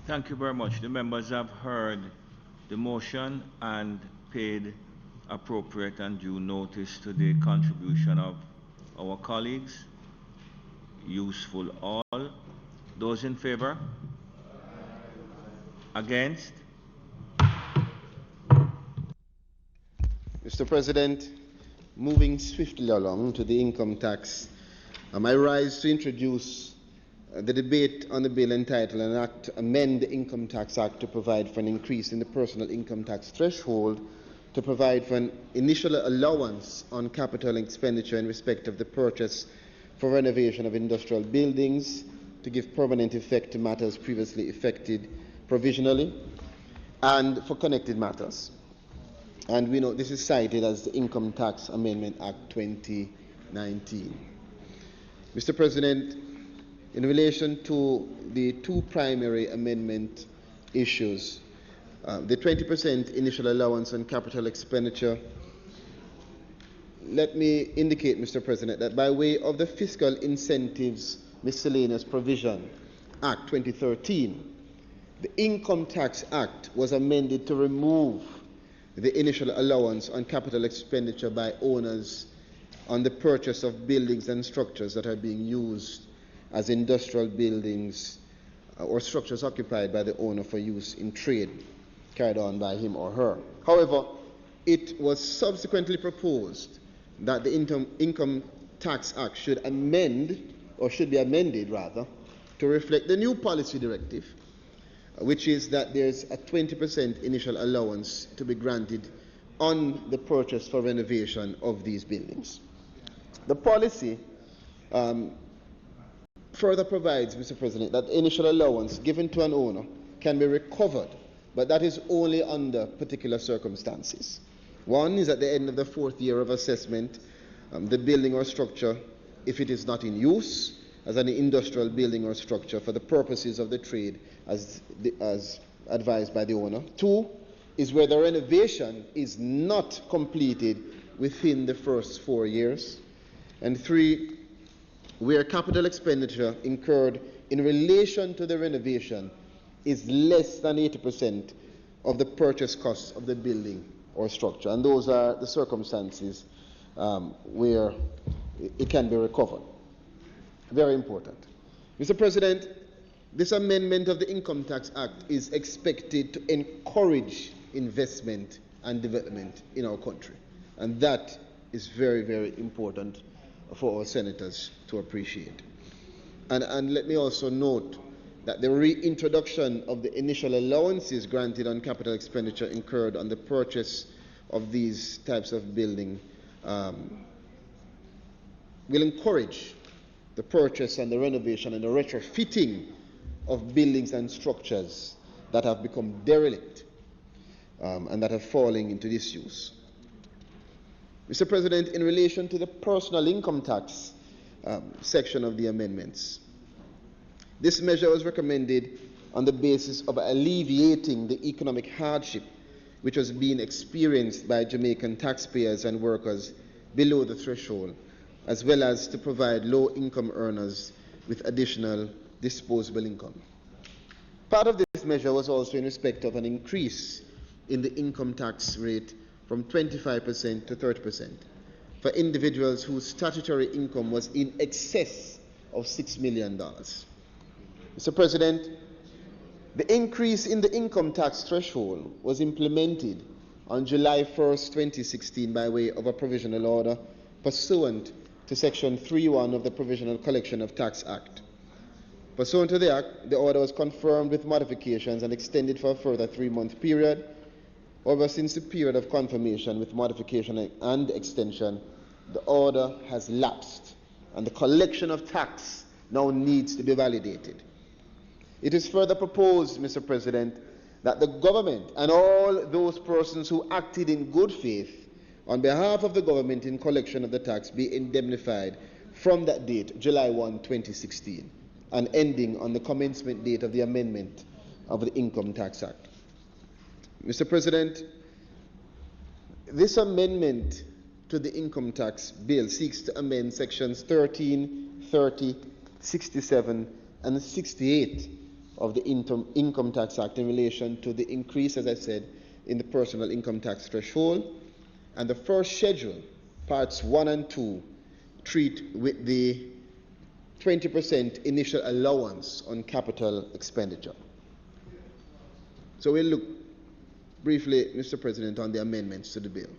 Thank you very much. The members have heard the motion and paid appropriate and due notice to the contribution of our colleagues. Useful all. Those in favor? Against? Mr. President, moving swiftly along to the income tax, I rise to introduce the debate on the bill entitled An Act to Amend the Income Tax Act to provide for an increase in the personal income tax threshold, to provide for an initial allowance on capital expenditure in respect of the purchase for renovation of industrial buildings, to give permanent effect to matters previously effected provisionally, and for connected matters. And we know this is cited as the Income Tax Amendment Act 2019. Mr. President, in relation to the 2 primary amendment issues, the 20% initial allowance on capital expenditure, let me indicate, Mr. President, that by way of the Fiscal Incentives Miscellaneous Provision Act 2013, the Income Tax Act was amended to remove the initial allowance on capital expenditure by owners on the purchase of buildings and structures that are being used as industrial buildings or structures occupied by the owner for use in trade carried on by him or her. However, it was subsequently proposed that the Income Tax Act should amend, or should be amended rather, to reflect the new policy directive, which is that there's a 20% initial allowance to be granted on the purchase for renovation of these buildings. The policy further provides, Mr. President, that the initial allowance given to an owner can be recovered, but that is only under particular circumstances. One is at the end of the 4th year of assessment, the building or structure, if it is not in use, as an industrial building or structure for the purposes of the trade as advised by the owner. 2 is where the renovation is not completed within the first 4 years. And 3, where capital expenditure incurred in relation to the renovation is less than 80% of the purchase cost of the building or structure. And those are the circumstances where it can be recovered. Very important. Mr. President, this amendment of the Income Tax Act is expected to encourage investment and development in our country. And that is very, very important for our senators to appreciate. And let me also note that the reintroduction of the initial allowances granted on capital expenditure incurred on the purchase of these types of building will encourage the purchase and the renovation and the retrofitting of buildings and structures that have become derelict and that are falling into disuse. Mr. President, in relation to the personal income tax section of the amendments, this measure was recommended on the basis of alleviating the economic hardship which was being experienced by Jamaican taxpayers and workers below the threshold, as well as to provide low-income earners with additional disposable income. Part of this measure was also in respect of an increase in the income tax rate from 25% to 30% for individuals whose statutory income was in excess of $6 million. Mr. President, the increase in the income tax threshold was implemented on July 1st, 2016 by way of a provisional order pursuant to Section 3.1 of the Provisional Collection of Tax Act. Pursuant to the Act, the order was confirmed with modifications and extended for a further 3-month period. However, since the period of confirmation with modification and extension, the order has lapsed and the collection of tax now needs to be validated. It is further proposed, Mr. President, that the government and all those persons who acted in good faith on behalf of the government in collection of the tax be indemnified from that date, July 1, 2016, and ending on the commencement date of the amendment of the Income Tax Act. Mr. President, this amendment to the Income Tax Bill seeks to amend Sections 13, 30, 67, and 68 of the Income Tax Act in relation to the increase, as I said, in the personal income tax threshold. And the first schedule, parts 1 and 2, treat with the 20% initial allowance on capital expenditure. So we'll look briefly, Mr. President, on the amendments to the bill.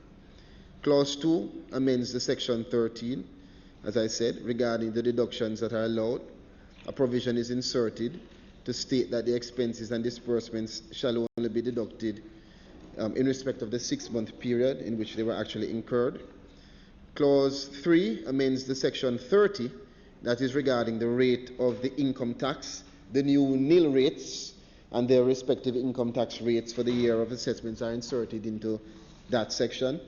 Clause 2 amends the Section 13, as I said, regarding the deductions that are allowed. A provision is inserted to state that the expenses and disbursements shall only be deducted in respect of the 6-month period in which they were actually incurred. Clause 3 amends the Section 30, that is regarding the rate of the income tax. The new nil rates and their respective income tax rates for the year of assessments are inserted into that section.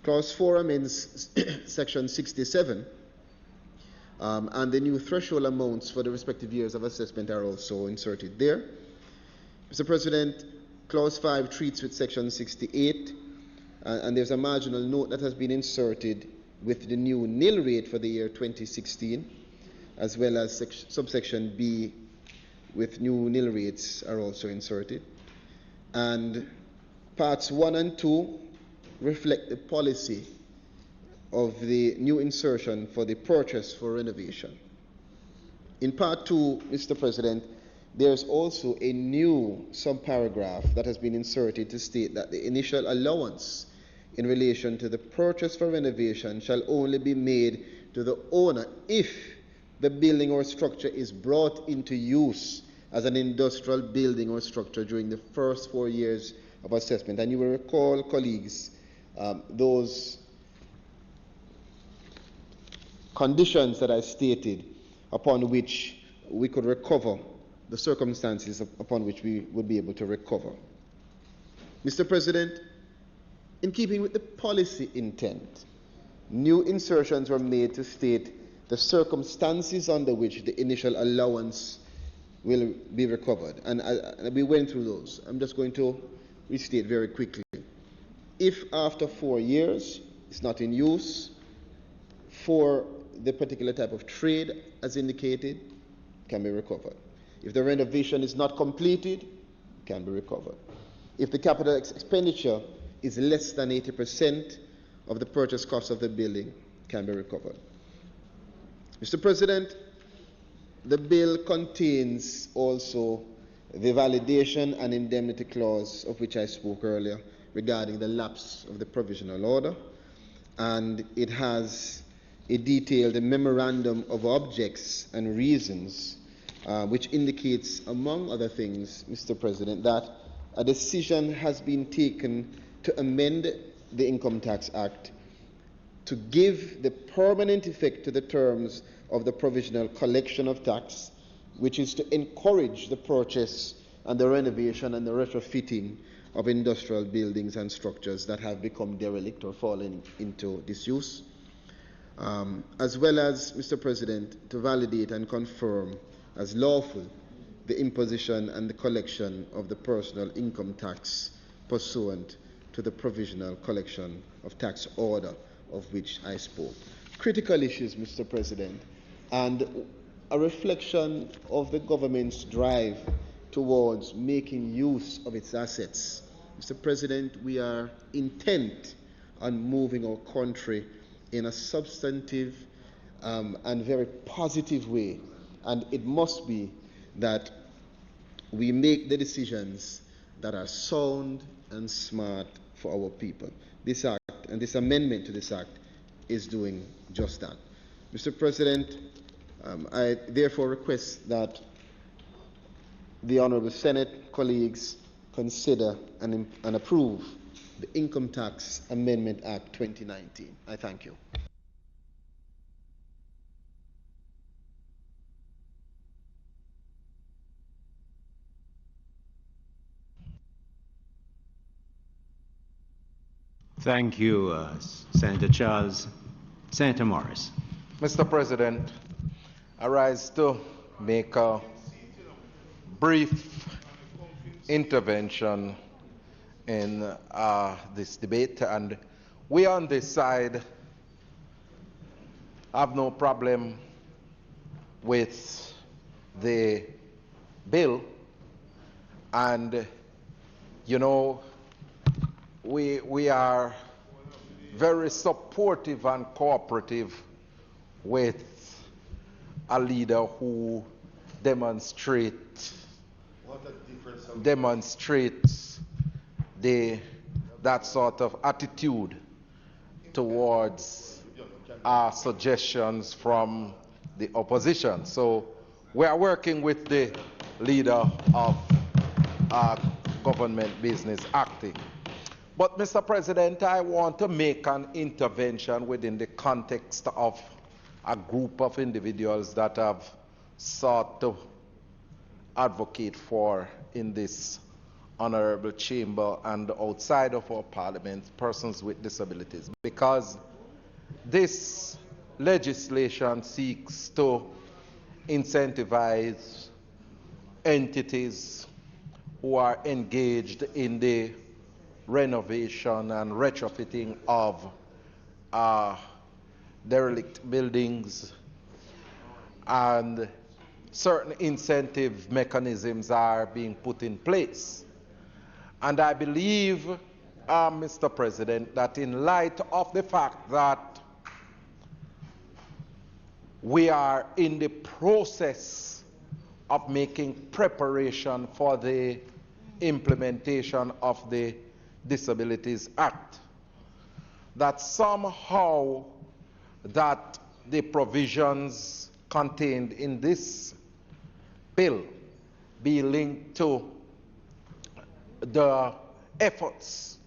Clause 4 amends Section 67, and the new threshold amounts for the respective years of assessment are also inserted there. Mr. President, Clause 5 treats with Section 68, and there's a marginal note that has been inserted with the new nil rate for the year 2016, as well as subsection B with new nil rates are also inserted. And parts 1 and 2 reflect the policy of the new insertion for the purchase for renovation. In part 2, Mr. President, there's also a new subparagraph that has been inserted to state that the initial allowance in relation to the purchase for renovation shall only be made to the owner if the building or structure is brought into use as an industrial building or structure during the first 4 years of assessment. And you will recall, colleagues, those conditions that I stated upon which we could recover, the circumstances upon which we would be able to recover. Mr. President, in keeping with the policy intent, new insertions were made to state the circumstances under which the initial allowance will be recovered. And we went through those. I'm just going to restate very quickly. If after 4 years it's not in use for the particular type of trade as indicated, can be recovered. If the renovation is not completed, can be recovered. If the capital expenditure is less than 80% of the purchase cost of the building, can be recovered. Mr. President, the bill contains also the validation and indemnity clause of which I spoke earlier regarding the lapse of the provisional order, and it has a detailed memorandum of objects and reasons which indicates, among other things, Mr. President, that a decision has been taken to amend the Income Tax Act to give the permanent effect to the terms of the provisional collection of tax, which is to encourage the purchase and the renovation and the retrofitting of industrial buildings and structures that have become derelict or fallen into disuse, as well as, Mr. President, to validate and confirm as lawful the imposition and the collection of the personal income tax pursuant to the provisional collection of tax order of which I spoke. Critical issues, Mr. President, and a reflection of the government's drive towards making use of its assets. Mr. President, we are intent on moving our country in a substantive and very positive way, and it must be that we make the decisions that are sound and smart for our people. This act and this amendment to this act is doing just that. Mr. President, I therefore request that the Honourable Senate colleagues consider and approve the Income Tax Amendment Act 2019. I thank you. Thank you, Senator Charles. Senator Morris. Mr. President, I rise to make a brief intervention in this debate, and we on this side have no problem with the bill, and you know, we are very supportive and cooperative with a leader who demonstrates that sort of attitude towards our suggestions from the opposition. So we are working with the leader of our government business acting. But, Mr. President, I want to make an intervention within the context of a group of individuals that have sought to advocate for in this honorable chamber and outside of our parliament persons with disabilities, because this legislation seeks to incentivize entities who are engaged in the renovation and retrofitting of derelict buildings, and certain incentive mechanisms are being put in place. And I believe, Mr. President, that in light of the fact that we are in the process of making preparation for the implementation of the Disabilities Act, that somehow that the provisions contained in this bill be linked to the efforts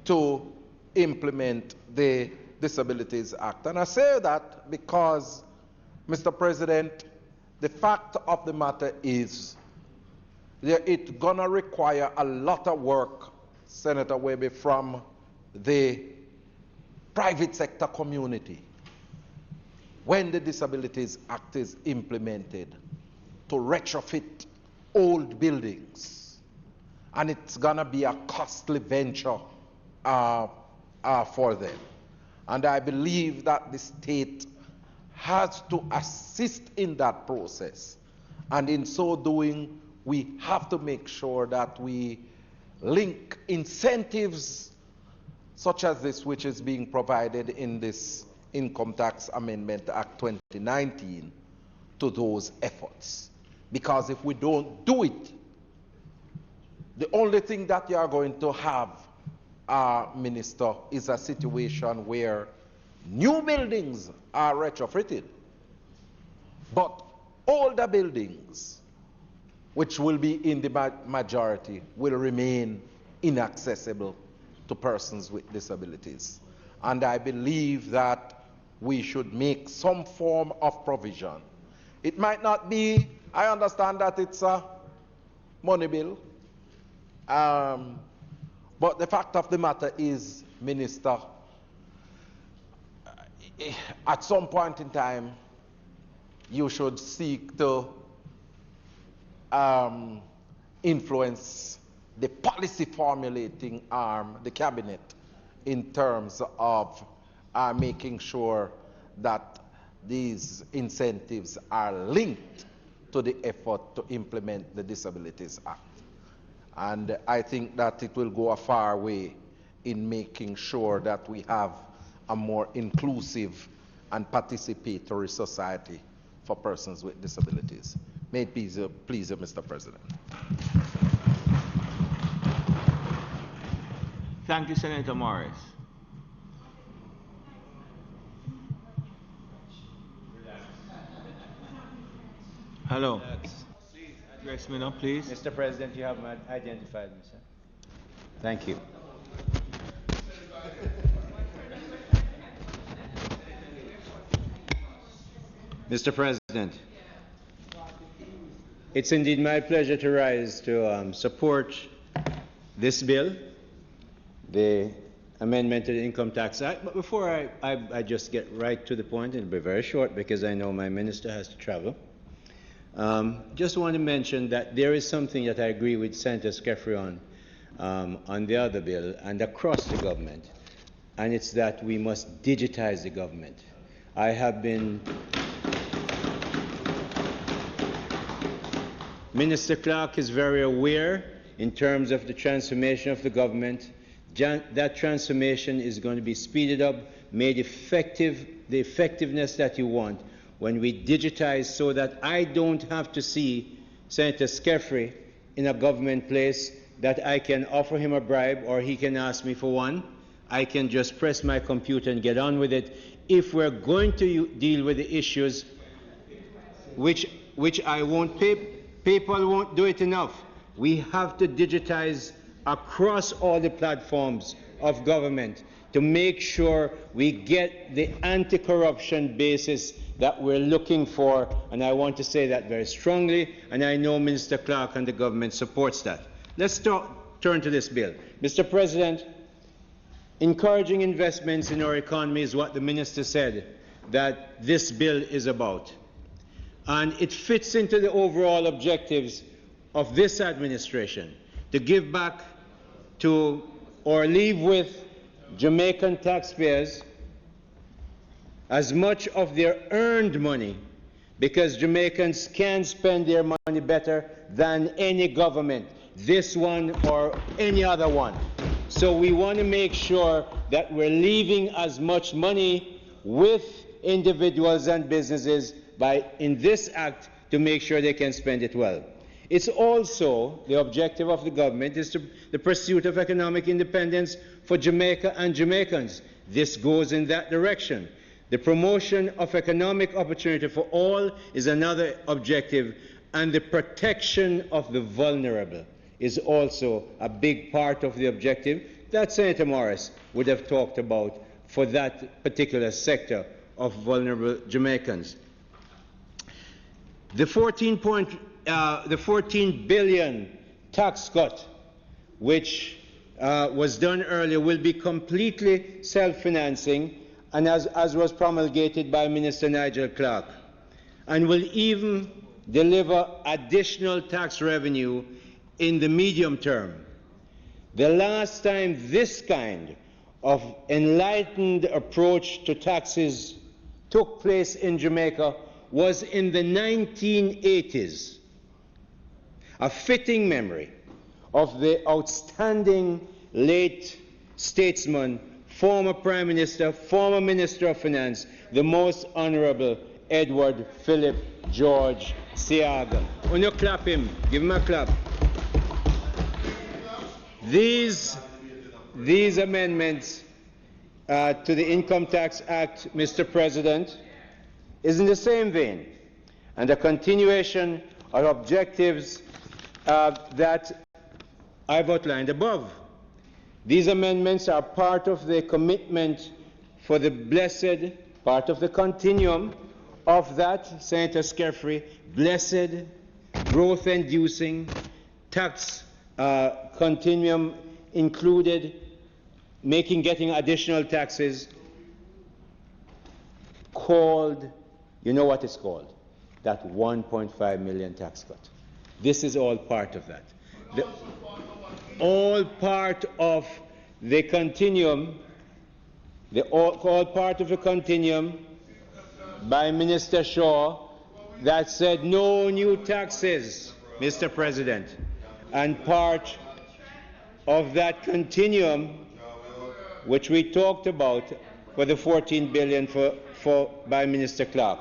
to implement the Disabilities Act. And I say that because, Mr. President, the fact of the matter is that it's going to require a lot of work, Senator Webby, from the private sector community when the Disabilities Act is implemented, to retrofit old buildings. And it's going to be a costly venture for them. And I believe that the state has to assist in that process. And in so doing, we have to make sure that we link incentives such as this, which is being provided in this Income Tax Amendment Act 2019, to those efforts. Because if we don't do it, the only thing that you are going to have, Minister, is a situation where new buildings are retrofitted, but older buildings, which will be in the majority, will remain inaccessible to persons with disabilities. And I believe that we should make some form of provision. It might not be, I understand that it's a money bill, but the fact of the matter is, Minister, at some point in time, you should seek to influence the policy formulating arm, the cabinet, in terms of making sure that these incentives are linked to the effort to implement the Disabilities Act. And I think that it will go a far way in making sure that we have a more inclusive and participatory society for persons with disabilities. May it please you, Mr. President. Thank you, Senator Morris. Hello. Please address me now, please. Mr. President, you have identified me, sir. Thank you. Mr. President, it's indeed my pleasure to rise to support this bill, the amendment to the Income Tax Act. But before I just get right to the point, it'll be very short because I know my minister has to travel. Just want to mention that there is something that I agree with Senator Skeffrey on the other bill and across the government, and it's that we must digitize the government. I have been Minister Clark is very aware in terms of the transformation of the government. That transformation is going to be speeded up, made effective, the effectiveness that you want when we digitize, so that I don't have to see Senator Skeffrey in a government place that I can offer him a bribe or he can ask me for one. I can just press my computer and get on with it. If we're going to deal with the issues which I won't pay, people won't do it enough. We have to digitize across all the platforms of government to make sure we get the anti-corruption basis that we're looking for, and I want to say that very strongly, and I know Minister Clark and the government supports that. Let's turn to this bill. Mr. President, encouraging investments in our economy is what the minister said that this bill is about. And it fits into the overall objectives of this administration to give back to or leave with Jamaican taxpayers as much of their earned money, because Jamaicans can spend their money better than any government, this one or any other one. So we want to make sure that we're leaving as much money with individuals and businesses in this act to make sure they can spend it well. It's also the objective of the government is the pursuit of economic independence for Jamaica and Jamaicans. This goes in that direction. The promotion of economic opportunity for all is another objective, and the protection of the vulnerable is also a big part of the objective that Senator Morris would have talked about for that particular sector of vulnerable Jamaicans. The 14 billion tax cut, which was done earlier, will be completely self-financing, and as was promulgated by Minister Nigel Clark, and will even deliver additional tax revenue in the medium term. The last time this kind of enlightened approach to taxes took place in Jamaica was in the 1980s. A fitting memory of the outstanding late statesman, former Prime Minister, former Minister of Finance, the Most Honorable Edward Philip George Seaga. When you clap him, give him a clap. These amendments to the Income Tax Act, Mr. President, is in the same vein and a continuation of objectives that I've outlined above. These amendments are part of the commitment for the blessed, part of the continuum of that, Senator Sceffrey, blessed, growth-inducing tax continuum included getting additional taxes called, you know what it's called, that 1.5 million tax cut. This is all part of that. All part of the continuum, all part of the continuum by Minister Shaw that said no new taxes, Mr. President, and part of that continuum which we talked about for the 14 billion by Minister Clark.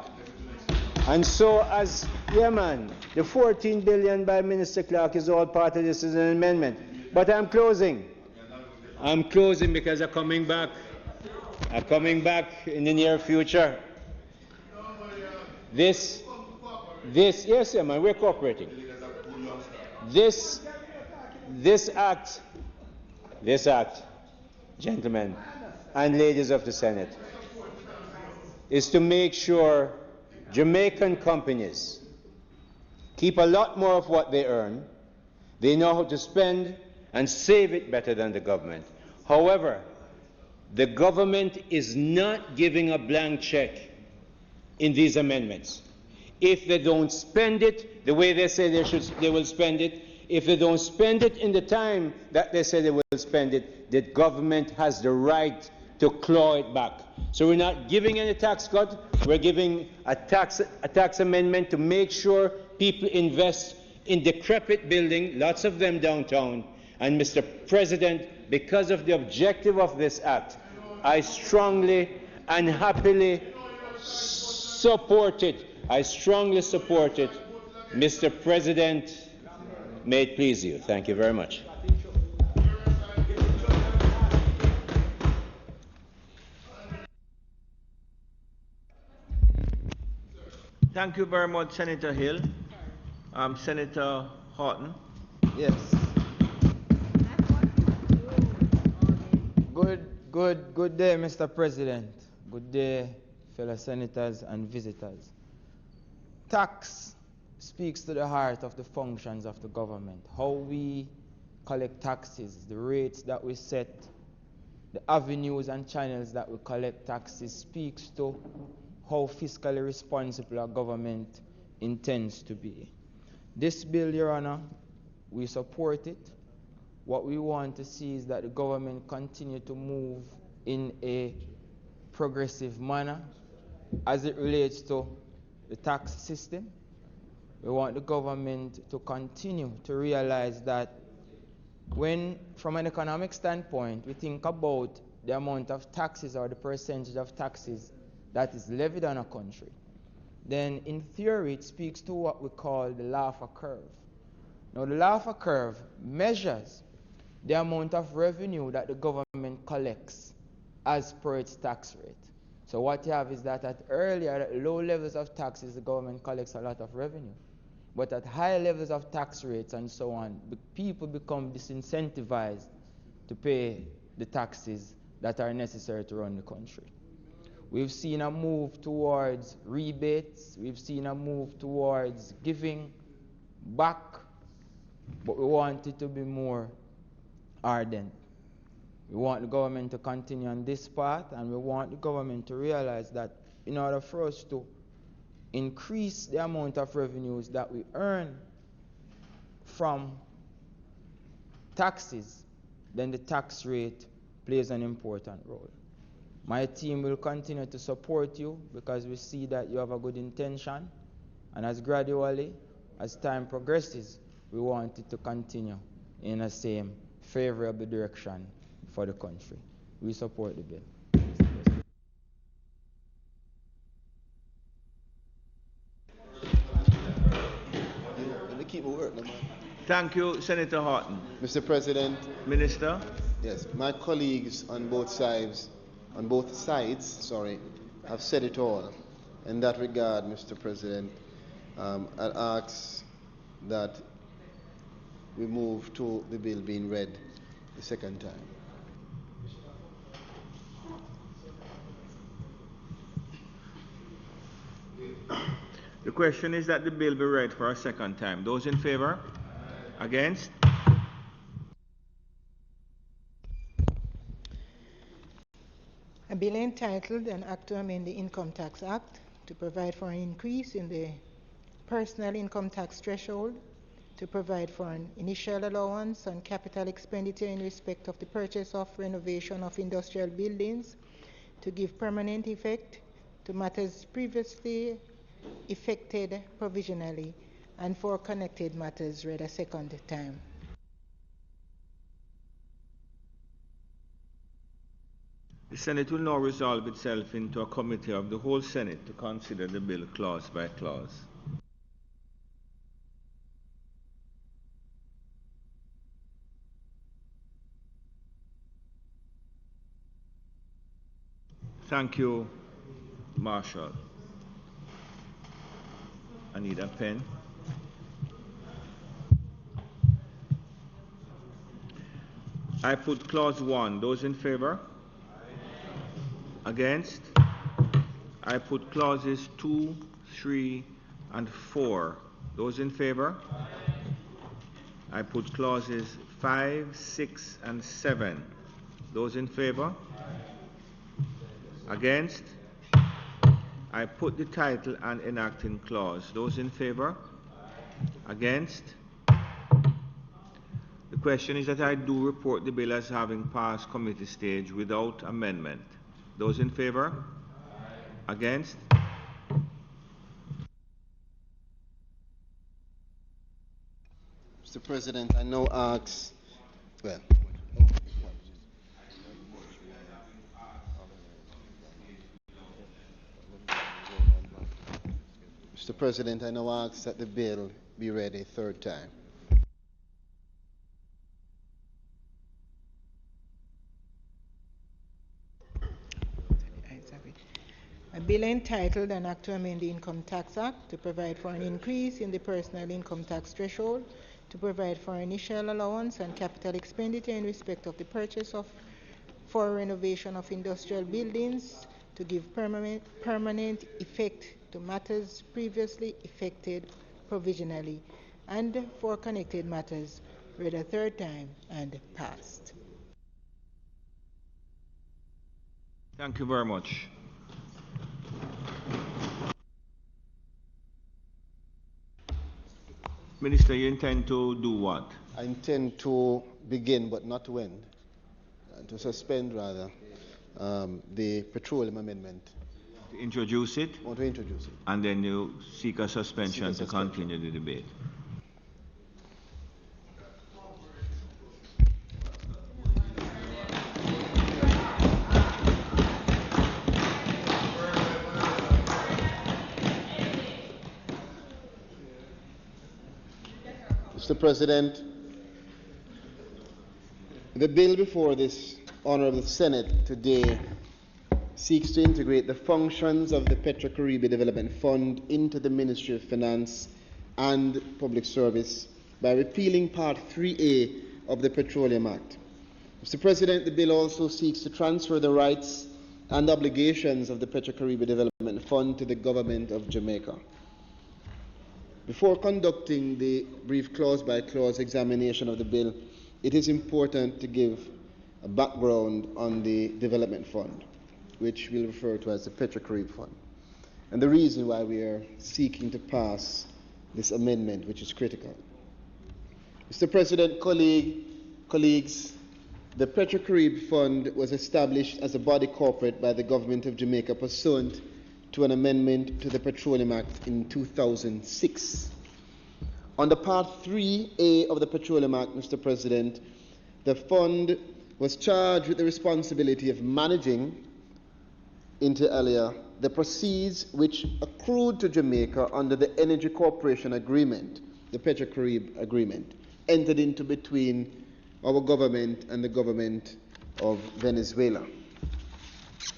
And so as, yeah man, the 14 billion by Minister Clark is all part of this as an amendment. But I'm closing. I'm closing because I'm coming back. I'm coming back in the near future. This, yes, yeah, man, we're cooperating. This act, gentlemen and ladies of the Senate, is to make sure Jamaican companies keep a lot more of what they earn. They know how to spend and save it better than the government. However, the government is not giving a blank check in these amendments. If they don't spend it the way they say they will spend it, if they don't spend it in the time that they say they will spend it, the government has the right to claw it back. So we're not giving any tax cut, we're giving a tax amendment to make sure people invest in decrepit buildings, lots of them downtown. And Mr. President, because of the objective of this act, I strongly and happily support it. I strongly support it. Mr. President, may it please you. Thank you very much. Thank you very much, Senator Hill. Senator Horton. Yes. Good day, Mr. President. Good day, fellow senators and visitors. Tax speaks to the heart of the functions of the government. How we collect taxes, the rates that we set, the avenues and channels that we collect taxes speaks to how fiscally responsible our government intends to be. This bill, Your Honor, we support it. What we want to see is that the government continue to move in a progressive manner as it relates to the tax system. We want the government to continue to realize that when, from an economic standpoint, we think about the amount of taxes or the percentage of taxes that is levied on a country, then in theory it speaks to what we call the Laffer curve. Now the Laffer curve measures the amount of revenue that the government collects as per its tax rate. So what you have is that at low levels of taxes, the government collects a lot of revenue. But at high levels of tax rates and so on, people become disincentivized to pay the taxes that are necessary to run the country. We've seen a move towards rebates. We've seen a move towards giving back, but we want it to be more ardent. We want the government to continue on this path, and we want the government to realize that in order for us to increase the amount of revenues that we earn from taxes, then the tax rate plays an important role. My team will continue to support you because we see that you have a good intention, and as gradually, as time progresses, we want it to continue in the same favorable direction for the country. We support the bill. Thank you, Senator Horton. Mr. President. Minister. Yes, my colleagues on both sides, have said it all. In that regard, Mr. President, I ask that we move to the bill being read the second time. The question is that the bill be read for a second time. Those in favor? Against? A bill entitled An Act to Amend the Income Tax Act to provide for an increase in the personal income tax threshold, to provide for an initial allowance on capital expenditure in respect of the purchase of renovation of industrial buildings, to give permanent effect to matters previously effected provisionally, and for connected matters read a second time. The Senate will now resolve itself into a committee of the whole Senate to consider the bill clause by clause. Thank you, Marshall. I need a pen. I put clause 1. Those in favor? Against? I put clauses 2, 3, and 4. Those in favor? I put clauses 5, 6, and 7. Those in favor? Against? I put the title and enacting clause. Those in favor? Against? The question is that I do report the bill as having passed committee stage without amendment. Those in favor? Against? Mr. President, I now ask, Mr. President, I now ask that the bill be read a third time. A bill entitled An Act to Amend the Income Tax Act to provide for an increase in the personal income tax threshold, to provide for initial allowance and capital expenditure in respect of the purchase of for renovation of industrial buildings, to give permanent effect to matters previously effected provisionally, and for connected matters read a third time and passed. Thank you very much. Minister, you intend to do what? I intend to begin but not to end, to suspend rather, the Petroleum Amendment. To introduce it? Or to introduce it. And then you seek a suspension to continue the debate. Mr. President, the bill before this honorable Senate today seeks to integrate the functions of the Petro-Caribbean Development Fund into the Ministry of Finance and Public Service by repealing Part 3A of the Petroleum Act. Mr. President, the bill also seeks to transfer the rights and obligations of the Petro-Caribbean Development Fund to the government of Jamaica. Before conducting the brief clause-by-clause examination of the bill, it is important to give a background on the development fund, which we'll refer to as the Petrocarib Fund, and the reason why we are seeking to pass this amendment, which is critical. Mr. President, colleagues, the Petrocarib Fund was established as a body corporate by the government of Jamaica pursuant to an amendment to the Petroleum Act in 2006. Under Part 3A of the Petroleum Act, Mr. President, the fund was charged with the responsibility of managing, inter alia, the proceeds which accrued to Jamaica under the Energy Corporation Agreement, the Petrocarib Agreement, entered into between our government and the government of Venezuela.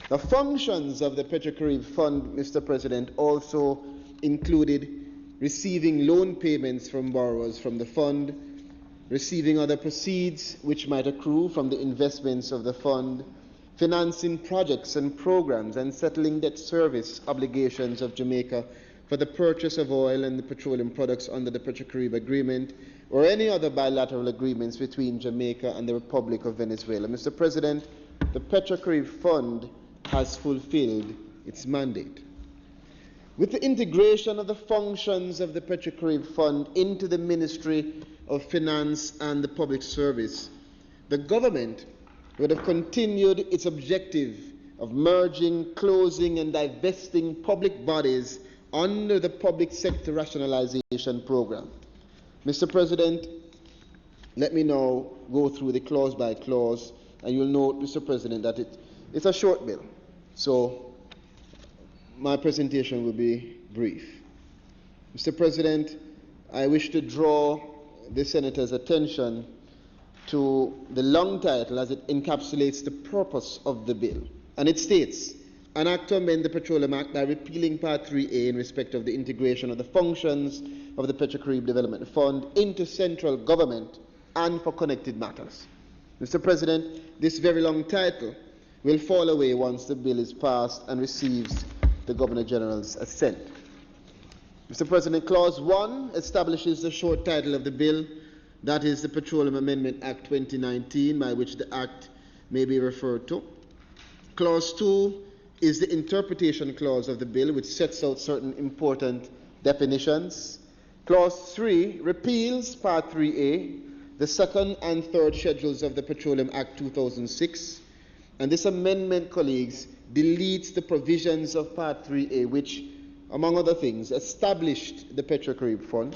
The functions of the Petrocarib Fund, Mr. President, also included receiving loan payments from borrowers from the fund, receiving other proceeds which might accrue from the investments of the fund, financing projects and programs, and settling debt service obligations of Jamaica for the purchase of oil and the petroleum products under the Petrocarib Agreement, or any other bilateral agreements between Jamaica and the Republic of Venezuela. Mr. President, the Petrocarib Fund has fulfilled its mandate. With the integration of the functions of the Petrocarib Fund into the Ministry of Finance and the Public Service, the government would have continued its objective of merging, closing, and divesting public bodies under the Public Sector Rationalization Program. Mr. President, let me now go through the clause by clause, and you'll note, Mr. President, that it's a short bill, so my presentation will be brief. Mr. President, I wish to draw the Senator's attention to the long title as it encapsulates the purpose of the bill. And it states, an act to amend the Petroleum Act by repealing Part 3A in respect of the integration of the functions of the Petrocarib Development Fund into central government and for connected matters. Mr. President, this very long title will fall away once the bill is passed and receives the Governor General's assent. Mr. President, Clause 1 establishes the short title of the bill, that is the Petroleum Amendment Act 2019, by which the Act may be referred to. Clause 2 is the interpretation clause of the bill, which sets out certain important definitions. Clause 3 repeals Part 3A, the second and third schedules of the Petroleum Act 2006, and this amendment, colleagues, deletes the provisions of Part 3A, which, among other things, established the Petrocarib Fund.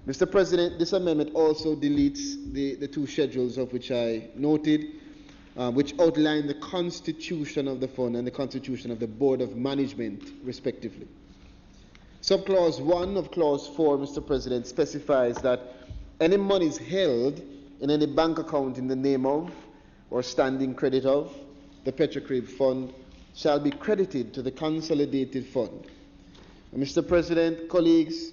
Mr. President, this amendment also deletes the two schedules of which I noted, which outline the constitution of the fund and the constitution of the Board of Management, respectively. Subclause 1 of Clause 4, Mr. President, specifies that any monies held in any bank account in the name of or standing credit of the Petrocarib Fund shall be credited to the consolidated fund. And Mr. President, colleagues,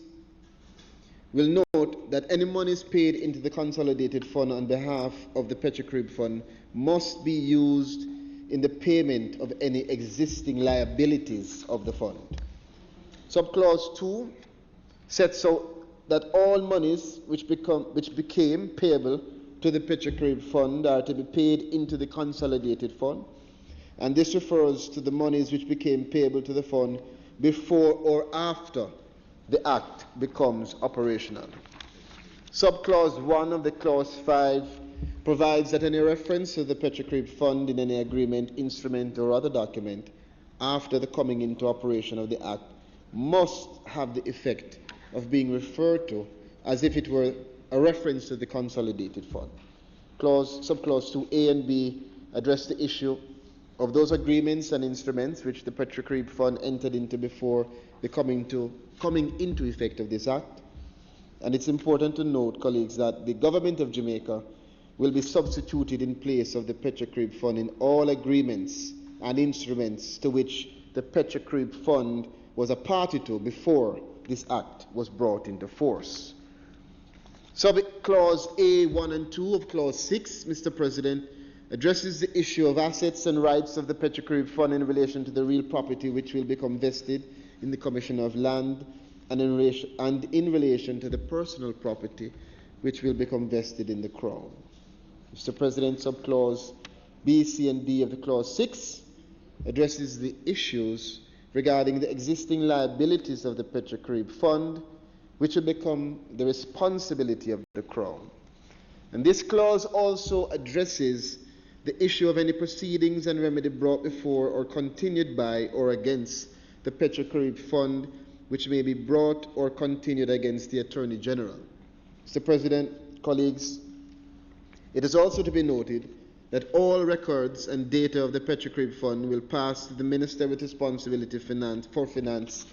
will note that any monies paid into the consolidated fund on behalf of the Petrocarib Fund must be used in the payment of any existing liabilities of the fund. Subclause 2 sets out that all monies which became payable to the Petrocarib Fund are to be paid into the consolidated fund, and this refers to the monies which became payable to the fund before or after the Act becomes operational. Subclause 1 of the Clause 5 provides that any reference to the Petrocarib Fund in any agreement, instrument, or other document after the coming into operation of the Act must have the effect of being referred to as if it were a reference to the consolidated fund. Subclause 2A and B address the issue of those agreements and instruments which the Petrocarib Fund entered into before the coming into effect of this Act. And it's important to note, colleagues, that the government of Jamaica will be substituted in place of the Petrocarib Fund in all agreements and instruments to which the Petrocarib Fund was a party to before this Act was brought into force. Subclause A, 1 and 2 of Clause 6, Mr. President, addresses the issue of assets and rights of the Petrocarib Fund in relation to the real property which will become vested in the Commission of Land and in relation to the personal property which will become vested in the Crown. Mr. President, subclause B, C, and D of the Clause 6 addresses the issues regarding the existing liabilities of the Petrocarib Fund, which will become the responsibility of the Crown. And this clause also addresses the issue of any proceedings and remedy brought before or continued by or against the Petrocarib Fund, which may be brought or continued against the Attorney General. Mr. President, colleagues, it is also to be noted that all records and data of the Petrocarib Fund will pass to the Minister with responsibility for finance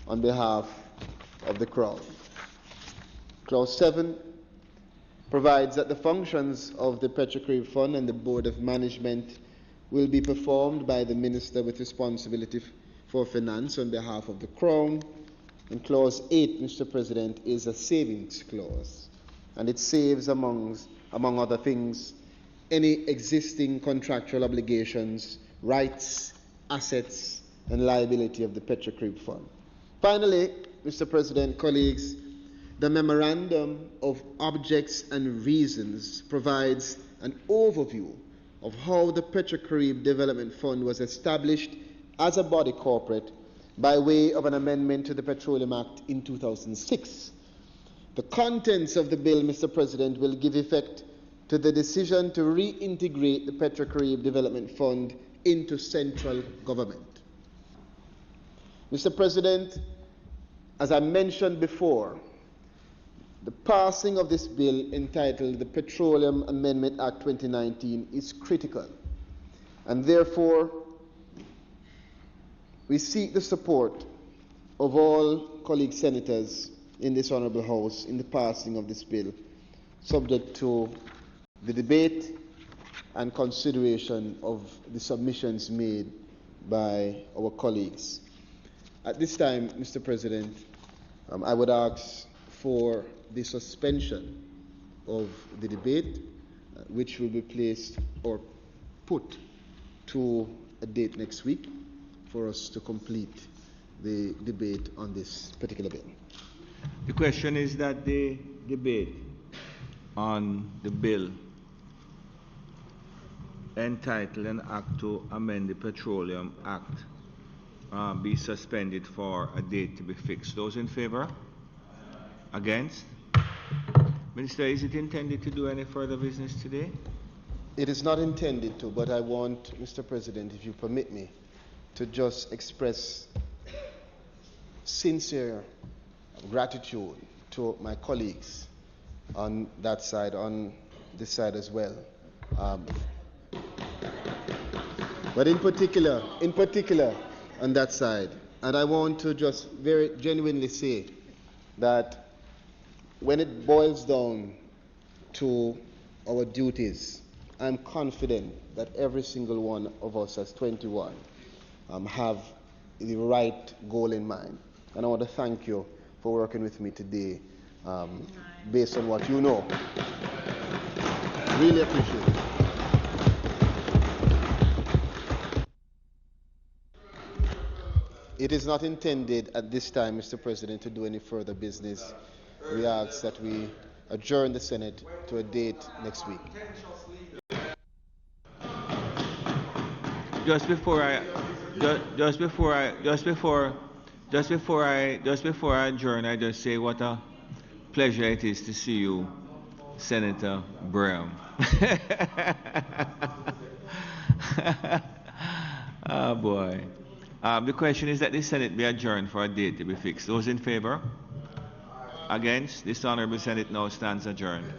on behalf of the Crown. Clause 7 provides that the functions of the Petrocarib Fund and the Board of Management will be performed by the Minister with responsibility for finance on behalf of the Crown. And Clause 8, Mr. President, is a savings clause, and it saves, among other things, any existing contractual obligations, rights, assets, and liability of the Petrocarib Fund. Finally, Mr. President, colleagues, the Memorandum of Objects and Reasons provides an overview of how the Petrocarib Development Fund was established as a body corporate by way of an amendment to the Petroleum Act in 2006. The contents of the bill, Mr. President, will give effect to the decision to reintegrate the Petrocarib Development Fund into central government. Mr. President, as I mentioned before, the passing of this bill entitled the Petroleum Amendment Act 2019 is critical, and therefore we seek the support of all colleague senators in this Honourable House in the passing of this bill, subject to the debate and consideration of the submissions made by our colleagues. At this time, Mr. President, I would ask for the suspension of the debate, which will be placed or put to a date next week for us to complete the debate on this particular bill. The question is that the debate on the bill entitled an act to amend the Petroleum Act be suspended for a date to be fixed. Those in favor? Against? Minister, is it intended to do any further business today? It is not intended to, but I want, Mr. President, if you permit me, to just express sincere gratitude to my colleagues on that side, on this side as well. But in particular, on that side. And I want to just very genuinely say that when it boils down to our duties, I'm confident that every single one of us as 21 have the right goal in mind. And I want to thank you for working with me today based on what you know. Really appreciate it. It is not intended at this time, Mr. President, to do any further business. We ask that we adjourn the Senate to a date next week. Just before I adjourn, I just say what a pleasure it is to see you, Senator Brown. Oh boy. The question is that the Senate be adjourned for a date to be fixed. Those in favor? Against? This Honourable Senate now stands adjourned.